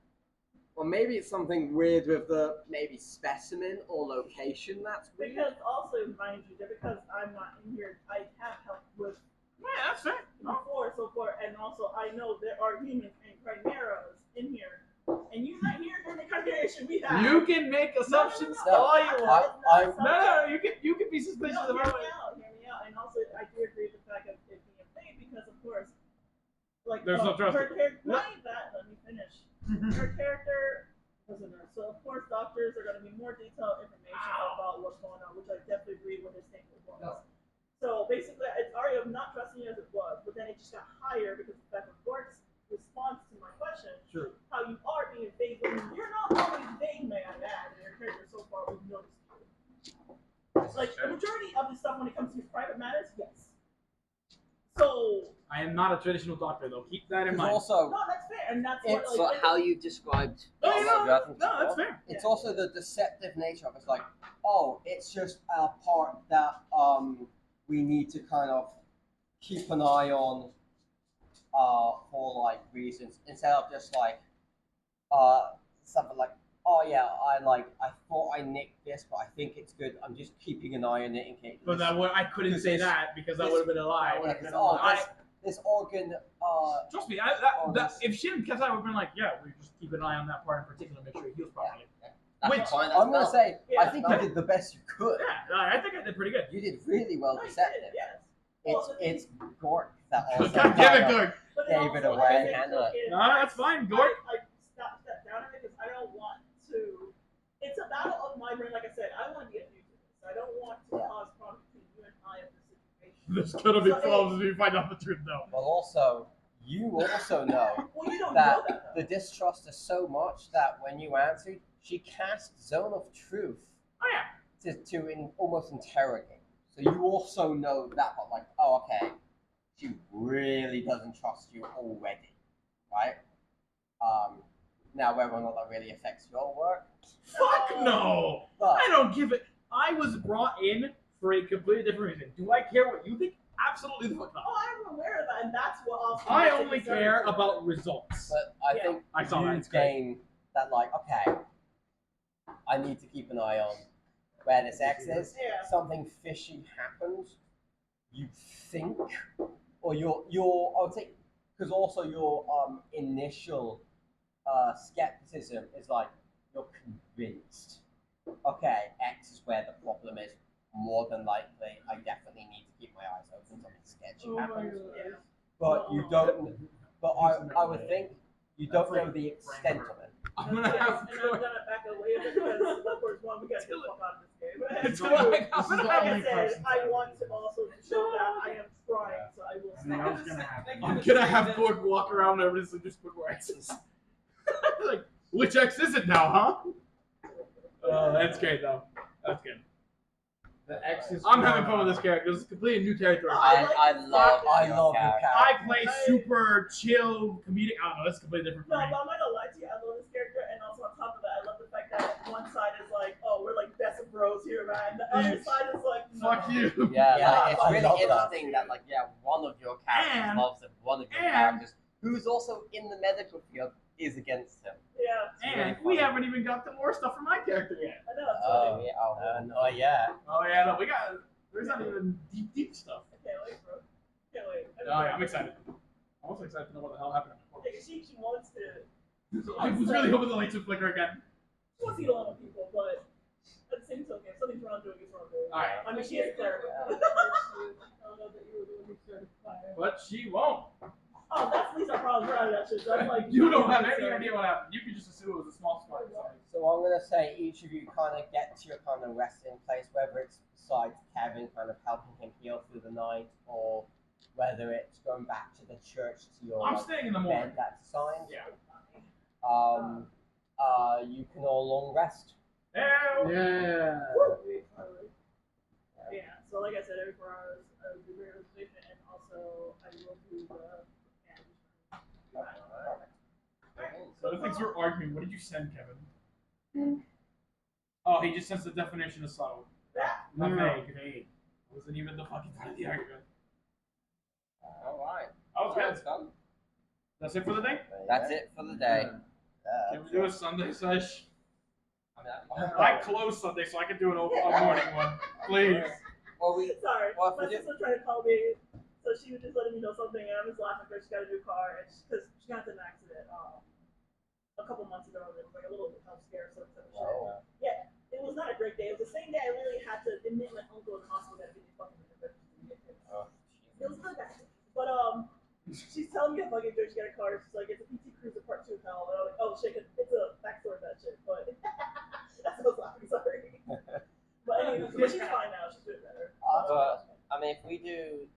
Speaker 6: well, maybe it's something weird with the maybe specimen or location that's weird.
Speaker 5: Because also, mind you, that because I'm not in here, I have helped with
Speaker 3: yeah, that's fair. No.
Speaker 5: before, so forth, and also I know there are humans and chimeras in here, and you're not here during the conversation we had.
Speaker 3: You can make assumptions
Speaker 5: No,
Speaker 3: all you want.
Speaker 6: I-
Speaker 3: No, you can be suspicious
Speaker 5: No,
Speaker 3: of
Speaker 5: hear
Speaker 3: her.
Speaker 5: me out, and also I do agree with the fact of it being fake because of course, like
Speaker 3: There's no trust.
Speaker 5: her character. Not that. Let me finish. Her character was a nurse, so of course doctors are going to be more detailed information about what's going on, which I definitely agree with his statement was.
Speaker 4: No.
Speaker 5: So basically, it's already of not trusting you as it was, but then it just got higher because of the fact of Gork's response to my question,
Speaker 3: Sure.
Speaker 5: how you are being vague when you're not always vague, may I add, in your character so far we've noticed you. Like the majority of the stuff when it comes to private matters, yes. So
Speaker 3: I am not a traditional doctor, though. Keep that in
Speaker 1: It's
Speaker 3: mind.
Speaker 1: also
Speaker 5: no, that's fair, and that's
Speaker 6: It's
Speaker 5: what
Speaker 1: but
Speaker 5: like
Speaker 1: how you described.
Speaker 3: No, you know,
Speaker 1: Jonathan
Speaker 3: no, that's
Speaker 1: before.
Speaker 3: fair.
Speaker 6: It's also the deceptive nature of it. It's like, oh, it's just a part that we need to kind of keep an eye on for like reasons instead of just like something like, oh yeah, I thought I nicked this, but I think it's good. I'm just keeping an eye on it in case.
Speaker 3: But I couldn't say that because that would have been a lie.
Speaker 6: Yeah, 'cause, oh,
Speaker 3: I-
Speaker 6: this organ.
Speaker 3: Trust me,
Speaker 6: Oh,
Speaker 3: if she didn't catch that, I would have been like, yeah, we just keep an eye on that part in particular, make sure it heals properly.
Speaker 1: That's
Speaker 3: Which-
Speaker 1: fine. That's
Speaker 6: I'm gonna
Speaker 1: valid.
Speaker 6: say, I
Speaker 5: Yeah.
Speaker 6: think you did the best you could.
Speaker 3: Yeah, I think I did pretty good.
Speaker 6: You did really well
Speaker 5: no, you
Speaker 6: deceptive.
Speaker 5: did, yes.
Speaker 6: It's Gork that also.
Speaker 3: God damn it,
Speaker 6: kind of-
Speaker 3: Gork.
Speaker 5: But then
Speaker 6: Gave it
Speaker 5: also,
Speaker 6: away.
Speaker 5: I think
Speaker 1: Handle it.
Speaker 5: is-
Speaker 3: No, that's fine, Gork.
Speaker 5: I stepped down on it because I don't want to. It's a battle of my brain. Like I said, I want to be a new to this. I don't want to
Speaker 6: Yeah.
Speaker 5: cause problems between you and I of this situation.
Speaker 3: There's gonna be
Speaker 5: So,
Speaker 3: problems when you find out the truth, though.
Speaker 6: But also, you also know
Speaker 5: Well, you don't
Speaker 6: that
Speaker 5: know that.
Speaker 6: the distrust is so much that when you answered, she cast Zone of Truth
Speaker 3: Oh yeah.
Speaker 6: to almost interrogate. So you also know that, but like, oh, okay, she really doesn't trust you already, right? Now whether or not that really affects your work,
Speaker 3: Fuck no.
Speaker 6: but
Speaker 3: I don't give it. I was brought in for a completely different reason. Do I care what you think? Absolutely the fuck not.
Speaker 5: Oh, I'm aware of that, and that's what also.
Speaker 3: I
Speaker 5: makes it
Speaker 3: only
Speaker 5: concerning
Speaker 3: care
Speaker 5: to me.
Speaker 3: about results.
Speaker 6: but I
Speaker 5: Yeah.
Speaker 6: think
Speaker 3: I saw that.
Speaker 6: you
Speaker 3: It's great.
Speaker 6: gain that like, okay, I need to keep an eye on where this X is.
Speaker 5: Yeah.
Speaker 6: Something fishy happens, you think, or your I would say, because also your initial skepticism is like you're convinced. Okay, X is where the problem is. More than likely, I definitely need to keep my eyes open. Something sketchy
Speaker 5: Oh my
Speaker 6: happens,
Speaker 5: God.
Speaker 6: but you don't. But I would think you don't know the extent of it.
Speaker 3: I'm gonna have
Speaker 5: And I'm gonna back away a bit because of course one, we gotta get the fuck out of this game.
Speaker 3: It's
Speaker 5: Two,
Speaker 3: like, I'm
Speaker 2: This is
Speaker 3: gonna
Speaker 2: the
Speaker 5: like
Speaker 3: have
Speaker 5: I
Speaker 2: only
Speaker 5: said,
Speaker 2: person
Speaker 5: I
Speaker 2: to-
Speaker 5: want to also show that I am trying, so I will
Speaker 2: I mean, that was gonna happen.
Speaker 3: I'm gonna have Gord walk around and everybody's like, just put more X's. Like, which X is it now, huh? Oh, that's great though. That's good.
Speaker 8: The X is.
Speaker 3: I'm having fun with this character. This is completely new territory.
Speaker 1: I love
Speaker 6: I
Speaker 1: your
Speaker 6: love your
Speaker 1: character.
Speaker 3: I play super chill comedic. I don't know. That's completely different
Speaker 5: No,
Speaker 3: for me.
Speaker 5: but I'm not gonna lie to you. I love this character, and also on top of that, I love the fact that one side is like, oh, we're like best of bros here, man. The other side is like, no.
Speaker 3: Fuck you.
Speaker 1: Yeah,
Speaker 6: Yeah,
Speaker 1: like, it's
Speaker 6: I
Speaker 1: really
Speaker 6: love that.
Speaker 1: interesting that, like, yeah, one of your characters
Speaker 3: And-
Speaker 1: loves him, one of your characters, who's also in the medical field, is against him.
Speaker 5: Yeah,
Speaker 3: And we haven't even got the more stuff from my character yet.
Speaker 5: I know. It's
Speaker 1: Oh,
Speaker 5: funny.
Speaker 1: yeah.
Speaker 6: Oh yeah.
Speaker 3: Oh yeah, no, we got. There's not even deep stuff.
Speaker 5: I can't wait, bro. Can't wait.
Speaker 3: Oh yeah, I'm excited. I'm also excited to know what the hell happened.
Speaker 5: Like, she wants to.
Speaker 3: I was really hoping the lights would flicker again.
Speaker 5: She wants to eat a lot of people, but at the same token, if something's wrong doing, it's wrong doing.
Speaker 3: All right.
Speaker 5: I mean, she is there.
Speaker 4: I don't know that you were going to be certified.
Speaker 3: But she won't.
Speaker 5: Oh, that's at least our problem for that shit. That's like
Speaker 3: You don't have any idea what happened. You can just assume it was a small spark.
Speaker 6: So I'm gonna say each of you kind of get to your kind of resting place, whether it's besides Kevin kind of helping him heal through the night, or whether it's going back to the church to your
Speaker 3: I'm
Speaker 6: like,
Speaker 3: staying in the morning.
Speaker 6: bed that's assigned.
Speaker 3: Yeah.
Speaker 6: You can all long rest.
Speaker 3: Hell.
Speaker 8: Yeah.
Speaker 5: Yeah, so like I said, every 4 hours I will do regular patient, and also I will do the
Speaker 3: So the things we're arguing, what did you send, Kevin? Oh, he just sends the definition of subtle. Not vague. It wasn't even the fucking part of the argument.
Speaker 1: Alright.
Speaker 3: That was good.
Speaker 1: Done.
Speaker 3: That's it for the day?
Speaker 1: That's it for the day.
Speaker 3: Can we do a Sunday sesh?
Speaker 1: I mean,
Speaker 3: I close Sunday, so I can do a morning one. Please.
Speaker 1: well, we,
Speaker 5: Sorry,
Speaker 1: Well,
Speaker 5: my
Speaker 1: if we
Speaker 5: sister tried to call me, so she was just letting me know something, and I'm just laughing because she got a new car, and because she got into an accident a couple months ago, and it was like a little health scare, so shit.
Speaker 1: Wow.
Speaker 5: Yeah, it was not a great day. It was the same day I literally had to admit my uncle in the hospital that he fucking
Speaker 1: Oh,
Speaker 5: It was not bad. But she's telling me a fucking joke. She got a car. She's like, it's a PT Cruiser Part 2 hell. And I'm like, oh shit, it's a backstory of that shit. But that's what I was laughing. Sorry. But anyway, but she's fine now. She's doing better.
Speaker 1: But I mean, if we do